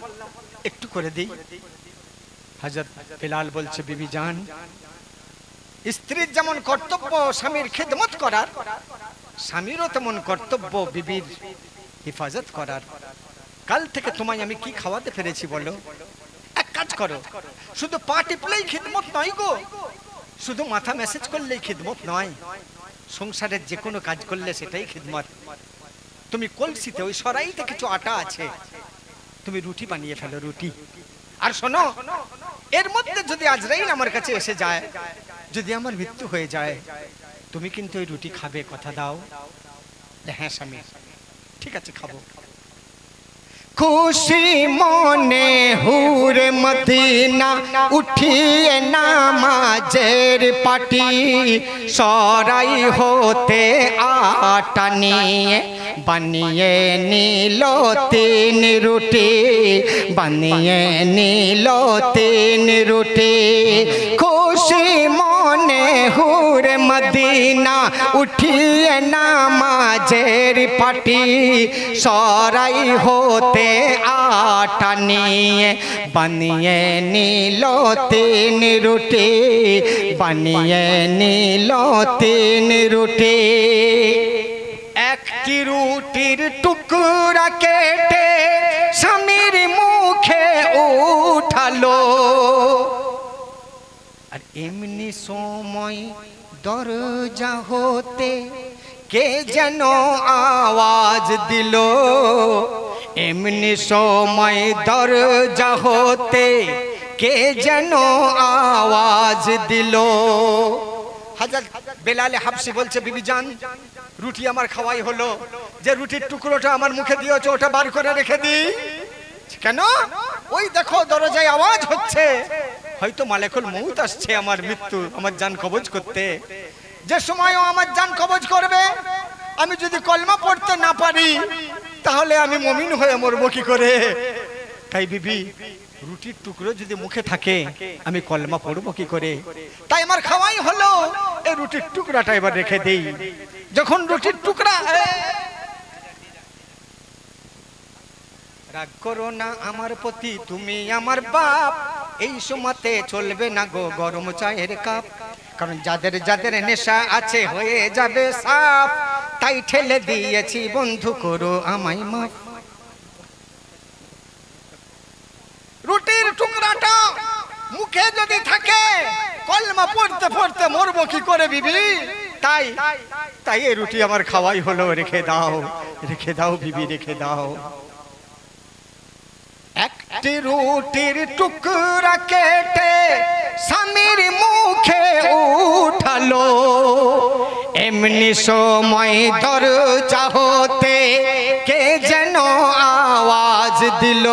একটু করে দিই। হযরত বেলাল বলছে বিবি জান, স্ত্রীর যেমন কর্তব্য স্বামীর খেদমত করার, স্বামীরও তেমন কর্তব্য বিবির হিফাজত করার। কাল থেকে তোমায় আমি কি খাওয়াতে পেরেছি বলো? এক কাজ করো, শুধু পা টিপলেই খিদমত নয় গো, শুধু মাথা মেসেজ করলেই খিদমত নয়, সংসারের যে কোনো কাজ করলে সেটাই খিদমত। তুমি কলসিতে ওই সরাইতে কিছু আটা আছে, তুমি রুটি বানিয়ে ফেলো, রুটি। আর শোনো, এর মধ্যে যদি আজরাইল আমার কাছে এসে যায়, যদি আমার মৃত্যু হয়ে যায়, তুমি কিন্তু ওই রুটি খাবে, কথা দাও? হ্যাঁ স্বামী, ঠিক আছে খাবো। খুশি মনে হুরে মদিনা উঠিয়ে নামাজের পাটি, সরাই হতে আটা নিয়ে বানিয়ে নিল 3 রুটি, বানিয়ে নিল 3 রুটি। খুশি মনে হুরে মদিনা উঠিয়ে নামাজের পাটি, সরাই হতে আটা নিয়ে বানিয়ে নিল 3 রুটি, বানিয়ে নিল 3 রুটি। একটি রুটির টুকরা কেটে স্বামীর মুখে উঠালো, আর এমনি সময় দরজা হতে কে যেন আওয়াজ দিল, এমনি সময় দরজা হতে কে যেন আওয়াজ দিল। হযরত বেলাল হাবশি বলছে, বিবি জান রুটি আমার খাওয়াই হলো, যে রুটির টুকরোটা আমার মুখে দিয়েছো ওটা বার করে রেখে দিই। কেন? ওই দেখো দরজায় আওয়াজ হচ্ছে, হয়তো মালেকুল মউত আসছে আমার মৃত্যু, আমার জান কবজ করতে। যে সময় ও আমার জান কবজ করবে, আমি যদি কলমা পড়তে না পারি তাহলে আমি মুমিন হয়ে মরবো কি করে? তাই বিবি রুটির টুকরো যদি মুখে থাকে আমি কলমা পড়বো কি করে? তাই আমার খাওয়াই হলো, এই রুটির টুকরাটা এবার রেখে দেই। যখন রুটির টুকরা, রাগ করো না আমার প্রতি, তুমি আমার বাপ, এই সময়তে চলবে না গো গরম চায়ের কাপ, কারণ যাদের যাদের নেশা আছে হয়ে যাবে সাফ, তাই ঠেলে দিয়েছি বন্ধু করো আমায় মাফ। রুটির টুকরাটা মুখে যদি থাকে কলমা পড়তে পড়তে মরবো কি করে বিবি? তাই তাই এই রুটি আমার খাওয়াই হলো, রেখে দাও, রেখে দাও বিবি, রেখে দাও। একটি রুটির টুকরা কেটে স্বামীর মুখে উঠালো, এমনি সময় দরজা হতে কে যেন আওয়াজ দিল,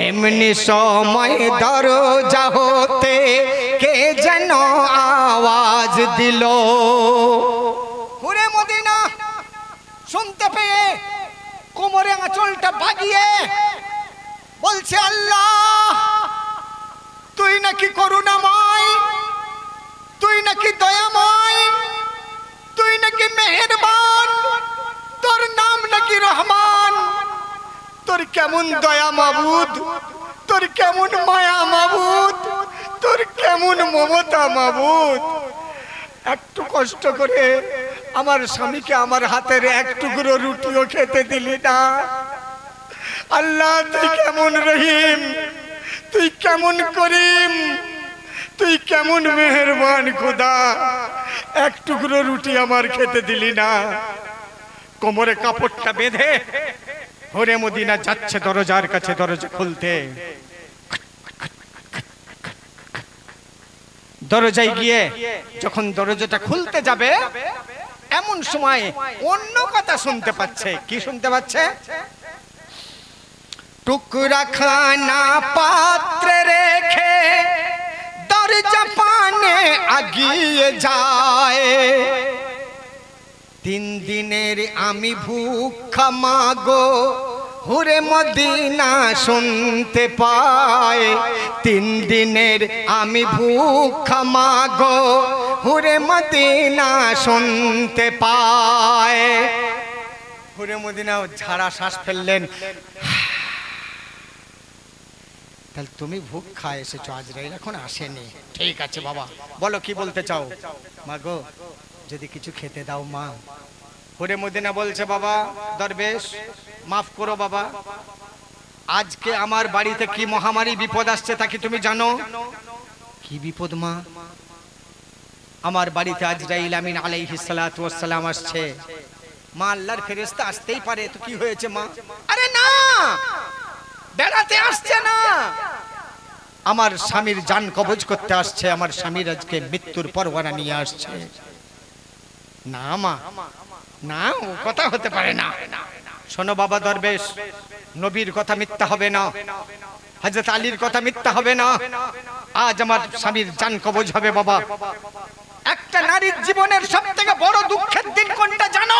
এমনি সময় দরজা হতে কে যেন আওয়াজ দিল। হুরে মদিনা শুনতে পেয়ে কোমরে আঁচলটা বাগিয়ে বলছে, আল্লাহ তুই নাকি করুণাময়, তুই নাকি দয়াময়, তুই নাকি মেহেরবান, তোর নাম নাকি রহমান। তোর কেমন দয়া মাবুদ, তোর কেমন মায়া মাবুদ, তোর কেমন মমতা মাবুদ। একটু কষ্ট করে আমার স্বামীকে আমার হাতের এক টুকরো রুটিও খেতে দিলি না। আল্লাহ তুই কেমন রহিম, তুই কেমন করিম, তুই কেমন মেহেরবান খোদা, এক টুকরো রুটি আমার খেতে দিলি না। কোমরে কাপড়টা বেঁধে হরে মদিনা যাচ্ছে দরজার কাছে দরজা খুলতে। দরজায় গিয়ে যখন দরজাটা খুলতে যাবে এমন সময় অন্য কথা শুনতে পাচ্ছে। কি শুনতে পাচ্ছে? টুকরা খানা পাত্রে রেখে দরজা পানে আগিয়ে যায়, 3 দিনের আমি ভুখা মাগো হুরে মদিনা শুনতে পায়, 3 দিনের আমি ভুখা মাগো হুরে মদিনা শুনতে পায়। হুরে মদিনা ঝাড়া শ্বাস ফেললেন। তাহলে তুমি ভুখা এসেছো, আজরাইল এখন আসেনি। ঠিক আছে বাবা, বলো কি বলতে চাও? মাগো যদি কিছু খেতে দাও মা। হুরে মদিনা বলছে, বাবা দরবেশ মাফ করো বাবা, আজকে আমার বাড়িতে কি মহামারী বিপদ আসছে তা কি তুমি জানো? কি বিপদ মা? আমার বাড়িতে আজরাইল আমিন আলাইহিস সালাতু ওয়াস সালাম আসছে। মা আল্লাহর ফেরেশতা আসতেই পারে, তো কি হয়েছে মা? আরে না, বেড়াতে আসছে না, আমার স্বামীর জান কবজ করতে আসছে, আমার স্বামীর আজকে মৃত্যুর পরওয়ানা নিয়ে আসছে। না মা, না ও কথা হতে পারে না। শোনো বাবা দরবেশ, নবীর কথা মিথ্যা হবে না, হযরত আলীর কথা মিথ্যা হবে না, আজ আমার স্বামীর জান কবজ হবে বাবা। একটা নারীর জীবনের সবথেকে বড় দুঃখের দিন কোনটা জানো?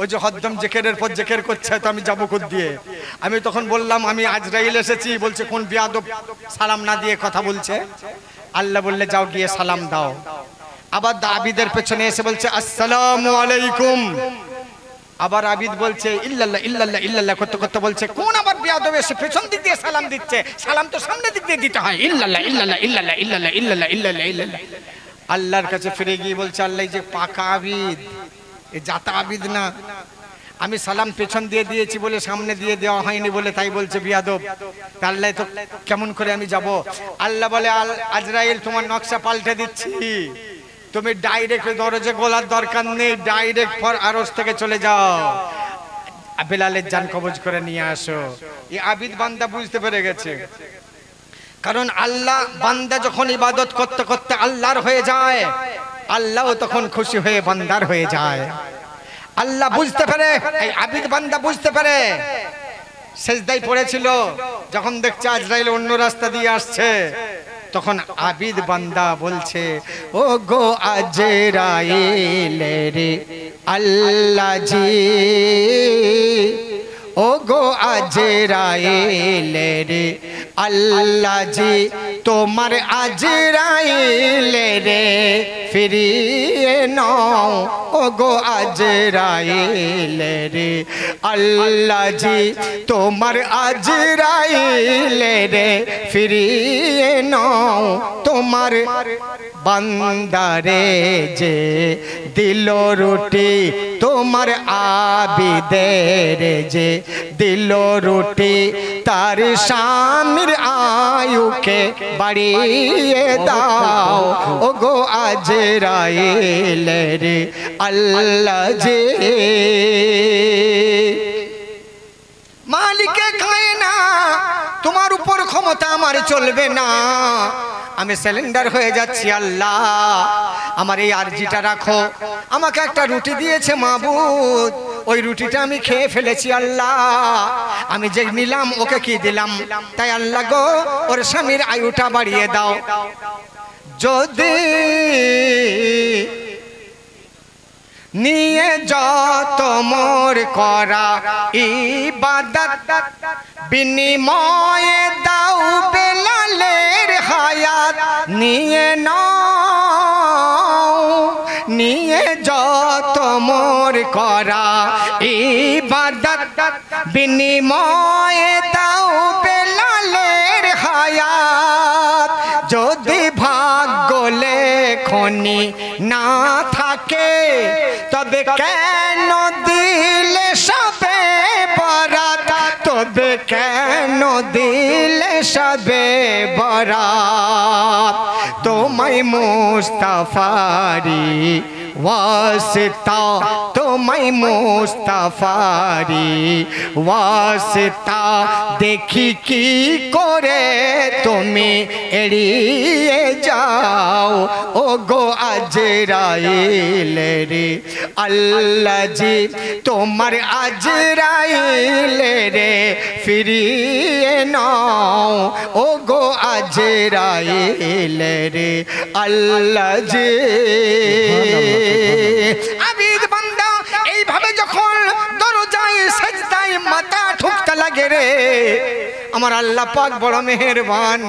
ওই যে হদ্দম জেকেরের পর জেকের করছে, তো আমি যাবো কোথ দিয়ে? আমি তখন বললাম আমি আজরাইল এসেছি। বলছে কোন বিয়াদব সালাম না দিয়ে কথা বলছে? আল্লাহ বললে যাও গিয়ে সালাম দাও। আবার আবিদের পেছনে এসে বলছে আসসালামু আলাইকুম। আবার আবিদ বলছে ইল্লাল্লাহ ইল্লাল্লাহ ইল্লাল্লাহ করতে করতে বলছে কোন আবার বিয়াদব এসে পেছন দিক দিয়ে সালাম দিচ্ছে? সালাম তো সামনে দিক দিয়ে দিতে হয়। ইল্লাল্লাহ ইল্লাল্লাহ ইল্লাল্লাহ ইল্লাল্লাহ ইল্লাল্লাহ ইল্লাল্লাহ ইল্লাল্লাহ। আল্লাহর কাছে ফিরে গিয়ে বলছে আল্লাহ যে পাকা আবিদ, এ জাতা আবিদ না। আমি সালাম পেছন দিয়ে দিয়েছি বলে সামনে দিয়ে দেওয়া হয়নি বলে তাই বলছে বিয়াদব। আল্লাহ তো কেমন করে আমি যাব? আল্লাহ বলে আজরাইল তোমার নকশা পাল্টে দিচ্ছি, তুমি ডাইরেক্ট দরজা গোলার দরকার নেই, ডাইরেক্ট ফর আরশ থেকে চলে যাও, বেলালের জান কবজ করে নিয়ে আসো। এই আবিদ বান্দা বুঝতে পেরে গেছে, কারণ আল্লাহ বান্দা যখন ইবাদত করতে করতে আল্লাহর হয়ে যায়, আল্লাহও তখন খুশি হয়ে বান্দার হয়ে যায়। আল্লাহ বুঝতে পারে, এই আবিদ বান্দা বুঝতে পারে, সেজদায় পড়েছিল। যখন দেখছে আজরাইল অন্য রাস্তা দিয়ে আসছে, তখন আবিদ বান্দা বলছে ও গো আজরাইল রে আল্লাহ জি, ও গো আজরাইল রে আল্লাহ জি, তোমার আজরাইল রে ফিরিয়ে নাও, ও গো আজরাইল রে আল্লাহ জি, তোমার আজরাইল রে ফিরিয়ে নাও, তোমার বান্দারে যে দিল রুটি, তোমার আবিদের যে দিল রুটি, তার স্বামীর আয়ুকে বাড়িয়ে দাও, ও গো আজরাইল রে আল্লাহ জি। মালিকে খায় না, তোমার উপর ক্ষমতা আমার চলবে না, আমি সিলিন্ডার হয়ে যাচ্ছি। আল্লাহ আমার এই আরজিটা রাখো, আমাকে একটা রুটি দিয়েছে মাবুদ, ওই রুটিটা আমি খেয়ে ফেলেছি। আল্লাহ আমি যে নিলাম ওকে কি দিলাম? তাই আল্লাহ গো ওর স্বামীর আয়ুটা বাড়িয়ে দাও। যদি নিয়ে যত মোর করা ইবাদত, বিনিময়ে দাও বেলালের হায়াত, নিয়ে নাও, নিয়ে যত মোর করা ইবাদত, বিনিময়ে দাও বেলালের হায়াত। যদি ভাগ্য লেখনি না থাকে, তবে কেন দিলে সবে বরাত, তবে কেন দিলে সবে বরাত। তোমায় মুস্তাফারি ওয়াসিতা, তোমায় মুস্তাফারি ওয়াসিতা, দেখি কি করে তুমি এড়িয়ে যাও, ও গো আজরাইল রে আল্লাহ জি, তোমার আজরাইল রে ফিরিয়ে নাও, ও গো আজরাইল রে আল্লাহ জি। আবিদ বান্দা এইভাবে যখন দরজায় সেজদায় মাথা ঠুকতে লাগে রে, আমার আল্লাহ পাক বড় মেহেরবান,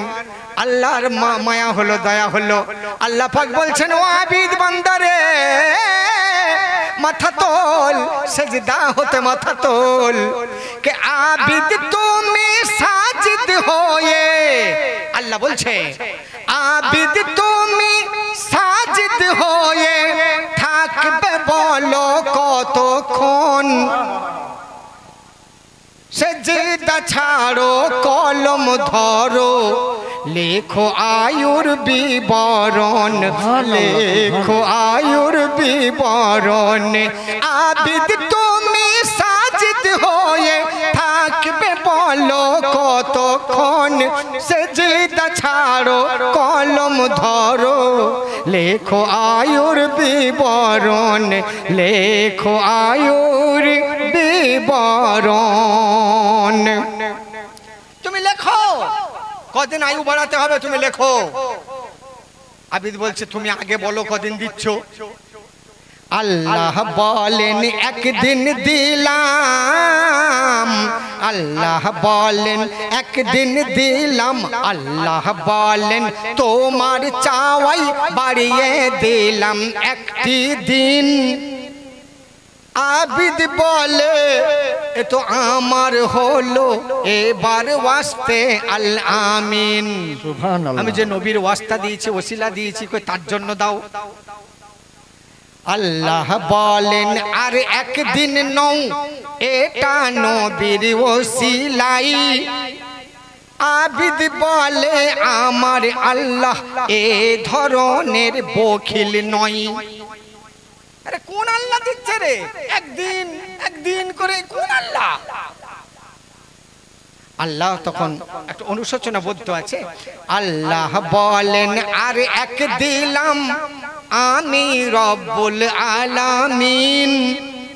আল্লাহর মায়া হলো, দয়া হলো। আল্লাহ পাক বলছেন ও আবিদ বান্দা রে, মাথা তোল, সেজদা হতে মাথা তোল। কে আবিদ তুমি সাজিদ হয়ে, আল্লাহ বলছে আবিদ তুমি সাজিদ হয়ে থাকবে বলো কতক্ষণ, সেজদা ছাড়ো কলম ধরো, লেখো আয়ুর বিবরণ, লেখো আয়ুর বিবরণ। আবিদ তুমি সাজিদ হয়ে থাকবে বলো কতক্ষণ, সেজদা ছাড়ো কলম ধরো, লেখো আয়ুর বিবরণ, লেখো আয়ুর বিবরণ। তুমি লেখো কদিন আয়ু বাড়াতে হবে, তুমি লেখো। আবিদ বলছে তুমি আগে বলো কদিন দিচ্ছ। আল্লাহ বলেন একদিন দিলাম, আল্লাহ বলেন একদিন দিলাম, আল্লাহ বলেন তোমার চাওয়াই বাড়িয়ে দিলাম একটি দিন। আবিদ বলে এ তো আমার হলো এবার ওয়াস্তে আল আমিন। সুবহানাল্লাহ। আমি যে নবীর ওয়াস্তা দিয়েছি, ওসিলা দিয়েছি, কই তার জন্য দাও। আল্লাহ বলেন আর একদিন নও, এটা নবীর ওসিলাই। আবিদ বলে আমার আল্লাহ এ ধরনের বখিল নয়। আরে কোন আল্লাহ দিচ্ছে রে একদিন একদিন করে? কোন আল্লাহ? আল্লাহ তখন একটা অনুশোচনা বোধ আছে। আল্লাহ বলেন আর এক দিলাম আমি রব্বুল আলামিন।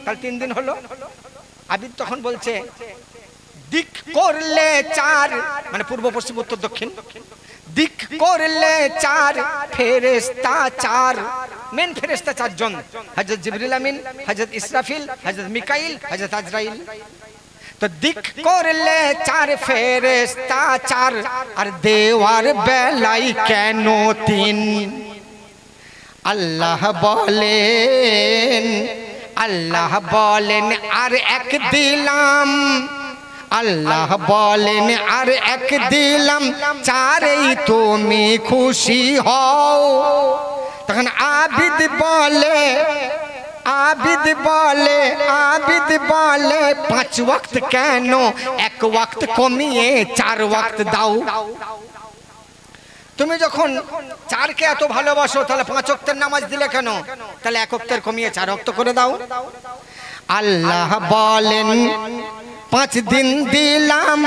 তাহলে 3 দিন হলো। আবিদ তখন বলছে দিক করলে 4, মানে পূর্ব পশ্চিম উত্তর দক্ষিণ, দিক করলে 4 ফেরেশতা 4, মেন ফেরেশতা 4 জন, হযরত জিবরিল আমিন, হযরত ইসরাফিল, হযরত মিকাইল, হযরত আজরাইল। তো দিক করলে 4 ফেরেশতা 4, আর দেওয়ার বেলায় কেন 3? আল্লাহ বলেন, আল্লাহ বলেন আর এক দিলাম, আল্লাহ বলেন আর এক দিলাম, 4এই তুমি খুশি হও। তখন আবিদ বলে, আবিদ বলে, আবিদ বলে 5 ওয়াক্ত কেন, 1 ওয়াক্ত কমিয়ে 4 ওয়াক্ত দাও। তুমি যখন 4কে এত ভালোবাসো তাহলে 5 ওয়াক্তের নামাজ দিলে কেন? তাহলে 1 ওয়াক্তের কমিয়ে 4 ওয়াক্ত করে দাও। আল্লাহ বলেন 5 দিন দিলাম,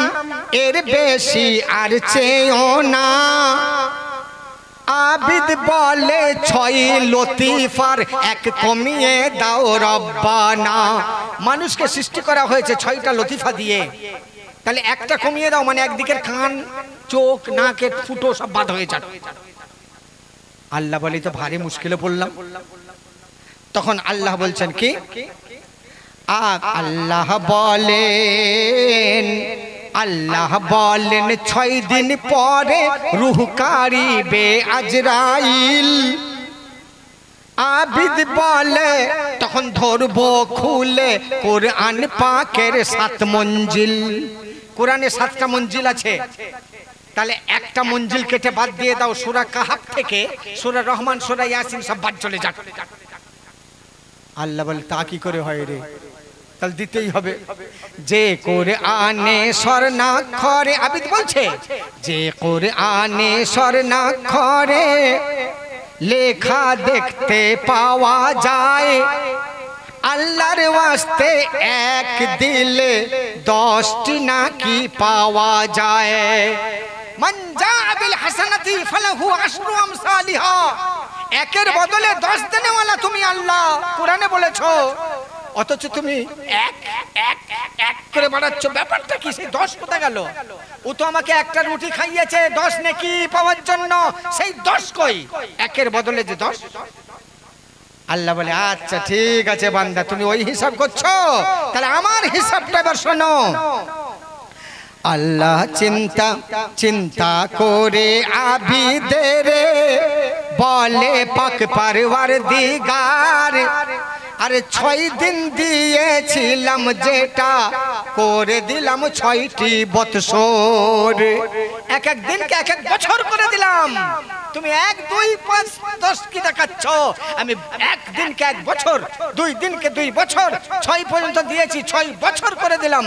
এর বেশি আর চেয়েও না। আবিদ বলে 6 লতিফার 1 কমিয়ে দাও রব্বানা। মানুষকে সৃষ্টি করা হয়েছে 6টা লতিফা দিয়ে, তাহলে 1টা কমিয়ে দাও, মানে একদিকের কান, চোখ, নাকের ফুটো সব বাদ হয়ে যাবে। আল্লাহ বলে তো ভারী মুশকিলে পড়লাম। তখন আল্লাহ বলছেন কি, আল্লাহ বলেন, আল্লাহ বলেন 6 দিন পরে রূহ কারিবে আজরাইল। আবিদ বলে তখন ধরবো খুলে কোরআন পাকের 7 মঞ্জিল। কোরআনে 7টা মঞ্জিল আছে, তাহলে একটা মঞ্জিল কেটে বাদ দিয়ে দাও, সূরা কাহাফ থেকে সূরা রহমান, সূরা ইয়াসিন সব বাদ চলে যাক। আল্লাহ বলে তা কি করে হয় রে? তাহলে দিতেই হবে। যে কোরআনে স্বর্ণাক্ষরে, আবিদ বলছে যে কোরআনে স্বর্ণাক্ষরে লেখা দেখতে পাওয়া যায়, আল্লাহর ওয়াস্তে 1 দিলে 10টি নাকি পাওয়া যায়। মান জা বিল হাসানাতি ফালাহু আশরু আমসালিহা। 1-এর বদলে 10 দেনেওয়ালা তুমি আল্লাহ, কোরআনে বলেছো। অথচ তুমি 1 করে বাড়াচ্ছ, ব্যাপারটা কি? সেই 10 কোথায় গেল? ও তো আমাকে 1টা রুটি খাইয়েছে 10 নেকি পাওয়ার জন্য, সেই 10 কই? 1-এর বদলে যে 10। আল্লাহ বলে আচ্ছা ঠিক আছে বান্দা, তুমি ওই হিসাব করছো, তাহলে আমার হিসাবটা এবার শোনো। আল্লাহ চিন্তা চিন্তা করে আবিদের বলে পাক পরওয়ারদিগার, আরে 6 দিন দিয়েছিলাম যেটা, করে দিলাম 6টি বৎসর। এক এক দিনকে 1 বছর করে দিলাম। তুমি 1, 2, 5, 10 কি দেখাচ্ছ? আমি 1 দিনকে 1 বছর, 2 দিনকে 2 বছর, 6 পর্যন্ত দিয়েছি, 6 বছর করে দিলাম।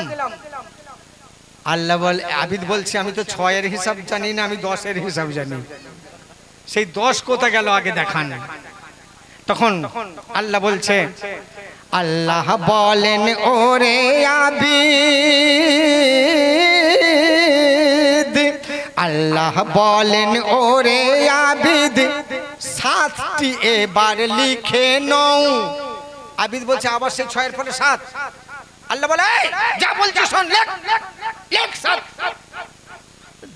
আল্লাহ বল, আবিদ বলছে আমি তো 6-এর হিসাব জানি না, আমি 10-এর হিসাব জানি। সেই 10 কোথায় গেল আগে দেখান। তখন আল্লাহ বলছে, আল্লাহ বলেন ওরে আবিদ, আল্লাহ বলেন ওরে আবিদ 7টি এবার লিখে নাও। আবিদ বলছে আবার সেই 6-এর পরে 7। আল্লাহ বলে যা বলছি শোন, লেখ লেখ 7।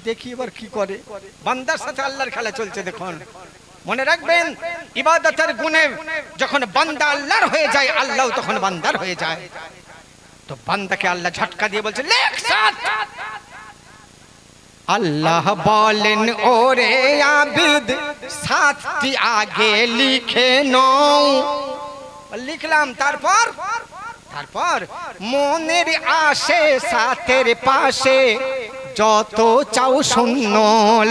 দেখি এবার কি করে। বান্দার সাথে আল্লাহর খেলা চলছে দেখুন। মনে রাখবেন ইবাদতের গুণে যখন বান্দা আল্লাহর হয়ে যায় আল্লাহ তখন বান্দার হয়ে যায়। তো বান্দাকে আল্লাহ ঝটকা দিয়ে বলছে লেখ সাথ। আল্লাহ বলেন ওরে আবিদ সাতটি আগে লিখে নাও। লিখলাম, তারপর মনের আশে সাতের পাশে যত চাও শূন্য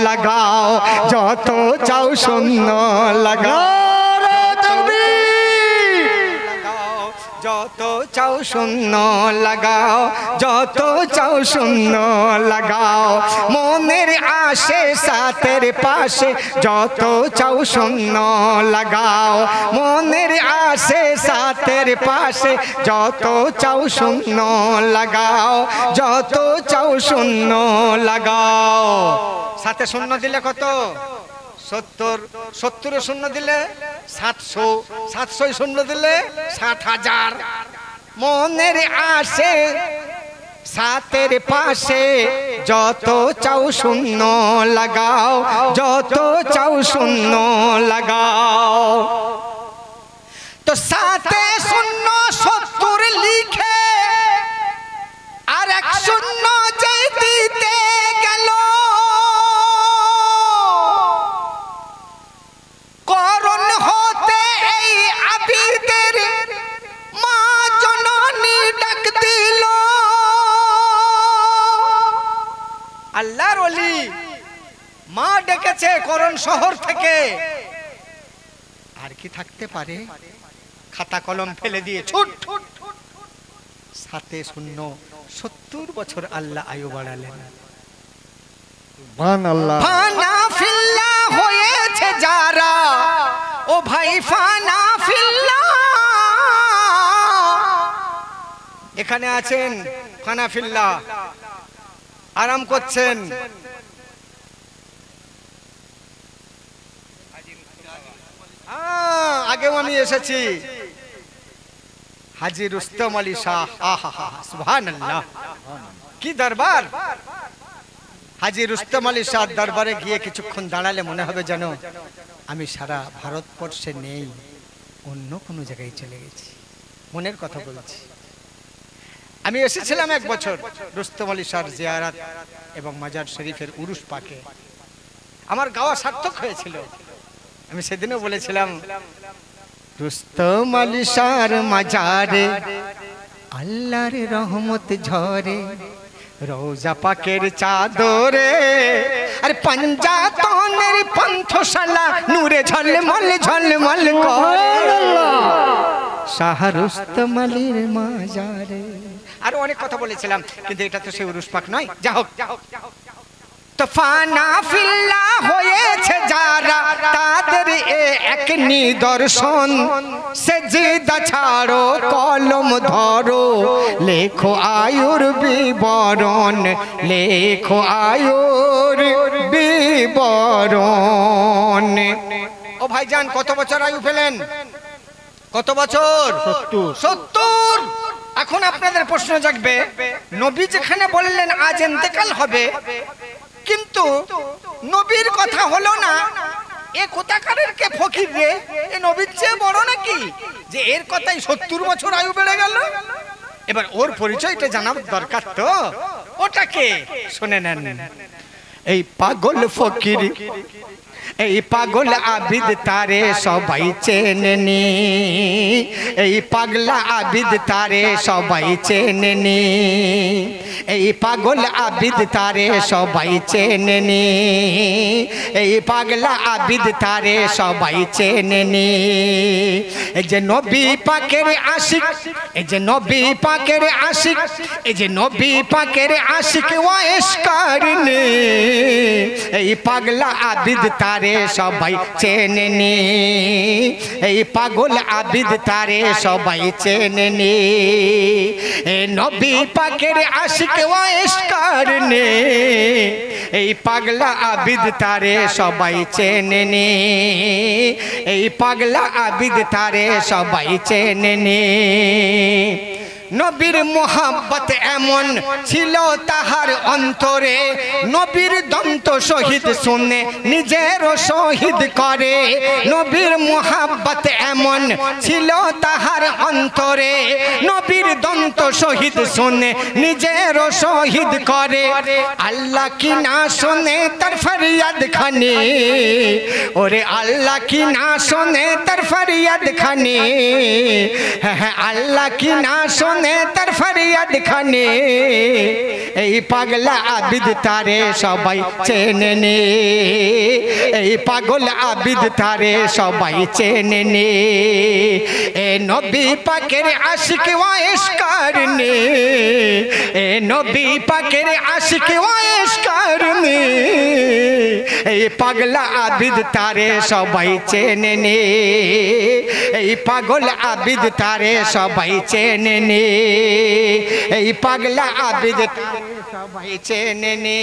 লাগাও, যত চাও শূন্য লাগাও, যত চাও শূন্য লাগাও, যত চাও শূন্য লাগাও। মনের আশে সাতের পাশে যত চাও শূন্য লাগাও, মনের আশে সাতের পাশে যত চাও শূন্য লাগাও, যত চাও শূন্য লাগাও। সাথে শূন্য দিলে কত? 70, 70 শূন্য দিলে 700, 700 শূন্য দিলে 60,000। মনের আশে সাতের পাশে যত চাও শূন্য লাগাও, যত চাও শূন্য লাগাও। তো সাতে শূন্য 70 লিখে আর 1 শূন্য যে দিতে গেল করণ হতে এই আবিদের মা জননী ডাক দিল। আল্লাহর ওলি মা ডেকেছে করণ শহর থেকে। আর কি থাকতে পারে? খাতা কলম ফেলে দিয়ে ছুট। সাথে শূন্য 70 বছর আল্লাহ আয়ু বাড়ালেন। সুবহানাল্লাহ। ফানা ফিল্লাহ হয়েছে যারা, ও ভাই ফানা ফিল্লাহ। এখানে আছেন ফানা ফিল্লাহ, আরাম করছেন। আগেও আমি এসেছি। হাজী রুস্তম আলী শাহ, আহা সুবহানাল্লাহ, কি দরবার। হাজী রুস্তম আলী শাহ দরবারে গিয়ে কিছুক্ষণ দাঁড়ালে মনে হবে যেন আমি সারা ভারতবর্ষে নেই, অন্য কোনো জায়গায় চলে গেছি। মনের কথা বলছি। আমি এসেছিলাম 1 বছর রুস্তম আলী শাহর জিয়ারত এবং মাজার শরীফের উরুস পাকে। আমার গাওয়া সার্থক হয়েছিল। আমি সেদিনও বলেছিলাম রুস্তম আলী শাহর মাজারে আল্লাহর রহমত ঝরে, রোজা পাকের চাদরে আর পঞ্জাতনের পন্থশালা নূরে ঝলমল ঝলমল করে শাহ রুস্তম আলীর মাজারে। আর অনেক কথা বলেছিলাম, কিন্তু এটা তো সেই উরুস পাক নয়। যা হোক, তো ফানা ফিল্লাহ হয়েছে যারা তাদের এক নিদর্শন। সেজদা ছাড়ো কলম ধরো, লেখো আয়ুর বিবরণ, লেখো আয়ুর বিবরণ। ও ভাইজান, কত বছর আয়ু পেলেন? কত বছর? 70। এখন আপনাদের প্রশ্ন জাগবে, নবী যেখানে বললেন আজ ইন্তেকাল হবে, কিন্তু নবীর কথা হলো না, এ কোথাকারের কে ফকির রে? এ নবীর চেয়ে বড় নাকি যে এর কথাই 70 বছর আয়ু বেড়ে গেল? এবার ওর পরিচয়টা জানার দরকার তো। ওটাকে শুনে নেন। এই পাগল ফকির, এই পাগল আবিদ তারে সবাই চেনেনি, এই পাগলা আবিদ তারে সবাই চেনেনি, এই পাগল আবিদ তারে সবাই চেনেনি, এই পাগলা আবিদ তারে সবাই চেনেনি। এই যে নবী পাকের আশিক, এই যে নবী পাকের আশিক, এই যে নবী পাকের আশিক ওয়াইশ কারনে, এই পাগলা আবিদ তারে সবাই চেনেনি, এই পাগল আবিদ তারে সবাই চেনেনি। এ নবী পাকের আশিক ওয়াইশ কারনে, এই পাগলা আবিদ তারে সবাই চেনেনি, এই পাগলা আবিদ তারে সবাই চেনেনি। নবীর মোহাব্বত এমন ছিল তাহার অন্তরে নবীর দন্ত শহীদ শুনে নিজেরও শহীদ করে নবীর মোহাব্বত এমন ছিল তাহার অন্তরে নবীর দন্ত শহীদ শুনে নিজেরও শহীদ করে আল্লাহ কি না শোনে তার ফরিয়াদ খানি ওরে আল্লাহ কি না শোনে তার ফরিয়াদ খানি হ্যাঁ আল্লাহ কি না শোনে তার ফরিয়াদ খানি এই পাগলা আবিদ তারে সবাই চেনে নে এই পাগল আবিদ তারে সবাই চেনে নে এ নবী পাকের আশিক ওয়াইশ করনে এ নবী পাকের আশিক ওয়াইশ করনে এই পাগলা আবিদ তারে সবাই চেনে নে এই পাগল আবিদ তারে সবাই চেনে নে এই পাগলা আবিদ সবাই চেনে নে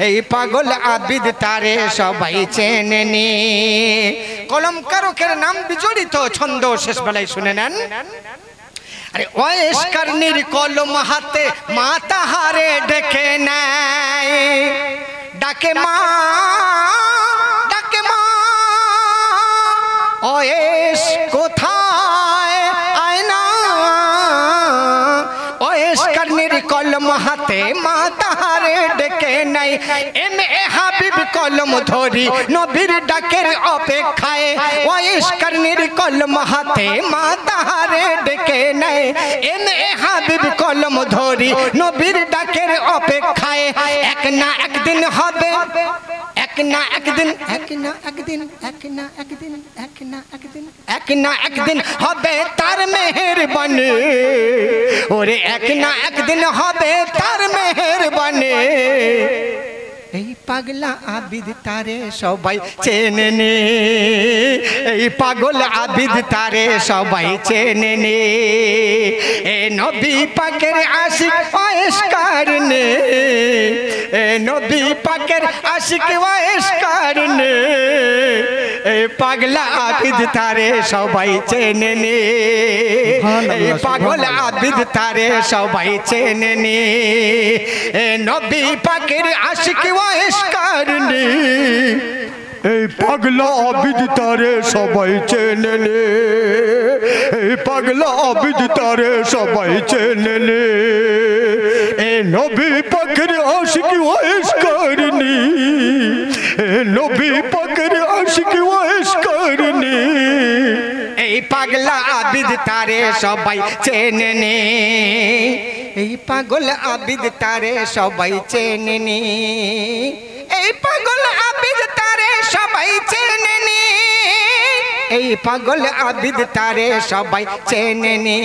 এই পাগল আবিদ তারে সবাই চেনে নে কলমকারকের নাম বিজড়িত ছন্দ শেষ বেলায় শুনে নেন আরে ওয়েশ করনির কলম হাতে মা তাহারে ডেকে নেয় ডাকে মা ওয়েশ কোথায় আয়না ওয়েশ করনির কলম হাতে মা তাহারে ডেকে নাই এম এ হাবিব কলম ধরি নবীর ডাকের অপেক্ষায় ওয়েশ করনির কলম হাতে মা তাহারে ডেকে নাই এম এ হাবিব কলম ধরি নবীর ডাকের অপেক্ষায় এক না একদিন হবে এক না একদিন এক না একদিন এক না একদিন এক না একদিন এক না একদিন হবে তার মেহেরবানি ওরে এক না একদিন হবে তার মেহেরবানি এই পাগলা আবিদ তারে সবাই চেনে নে এই পাগল আবিদ তারে সবাই চেনে নে এ নবী পাকের আশিক ওয়েশ করনে এ নবী পাকের আশিক ওয়েশ করনে এই পাগলা আবিদ তারে সবাই চেনে নে এই পাগল আবিদ তারে সবাই চেনে নে এ নবী পাকের আশিক ওয়েশ করনে এই পাগলা আবিদ তারে সবাই চেনে নে এই পাগলা আবিদ তারে সবাই চেনে নে এ নবী পাকের আশিক ওয়েশ করনি এ নবী পাকের আশিক ওয়েশ করনি এই পাগলা আবিদ তারে সবাই চেনে নে এই পাগল আবিদ তারে সবাই চেনে নে এই পাগল আবিদ তারে সবাই চেনে নে এই পাগল আবিদ তারে সবাই চেনে নে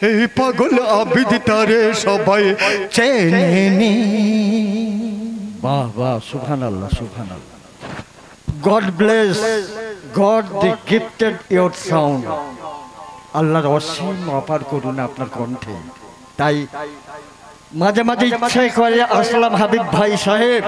এই পাগল আবিদ তারে সবাই চেনে নে বাহ বাহ সুবহানাল্লাহ সুবহানাল্লাহ God bless God the gifted your sound আল্লাহর অসীম অপার করুণা আপনার কণ্ঠে তাই মাঝে মাঝে ইচ্ছা করে আসলাম হাবিব ভাই সাহেব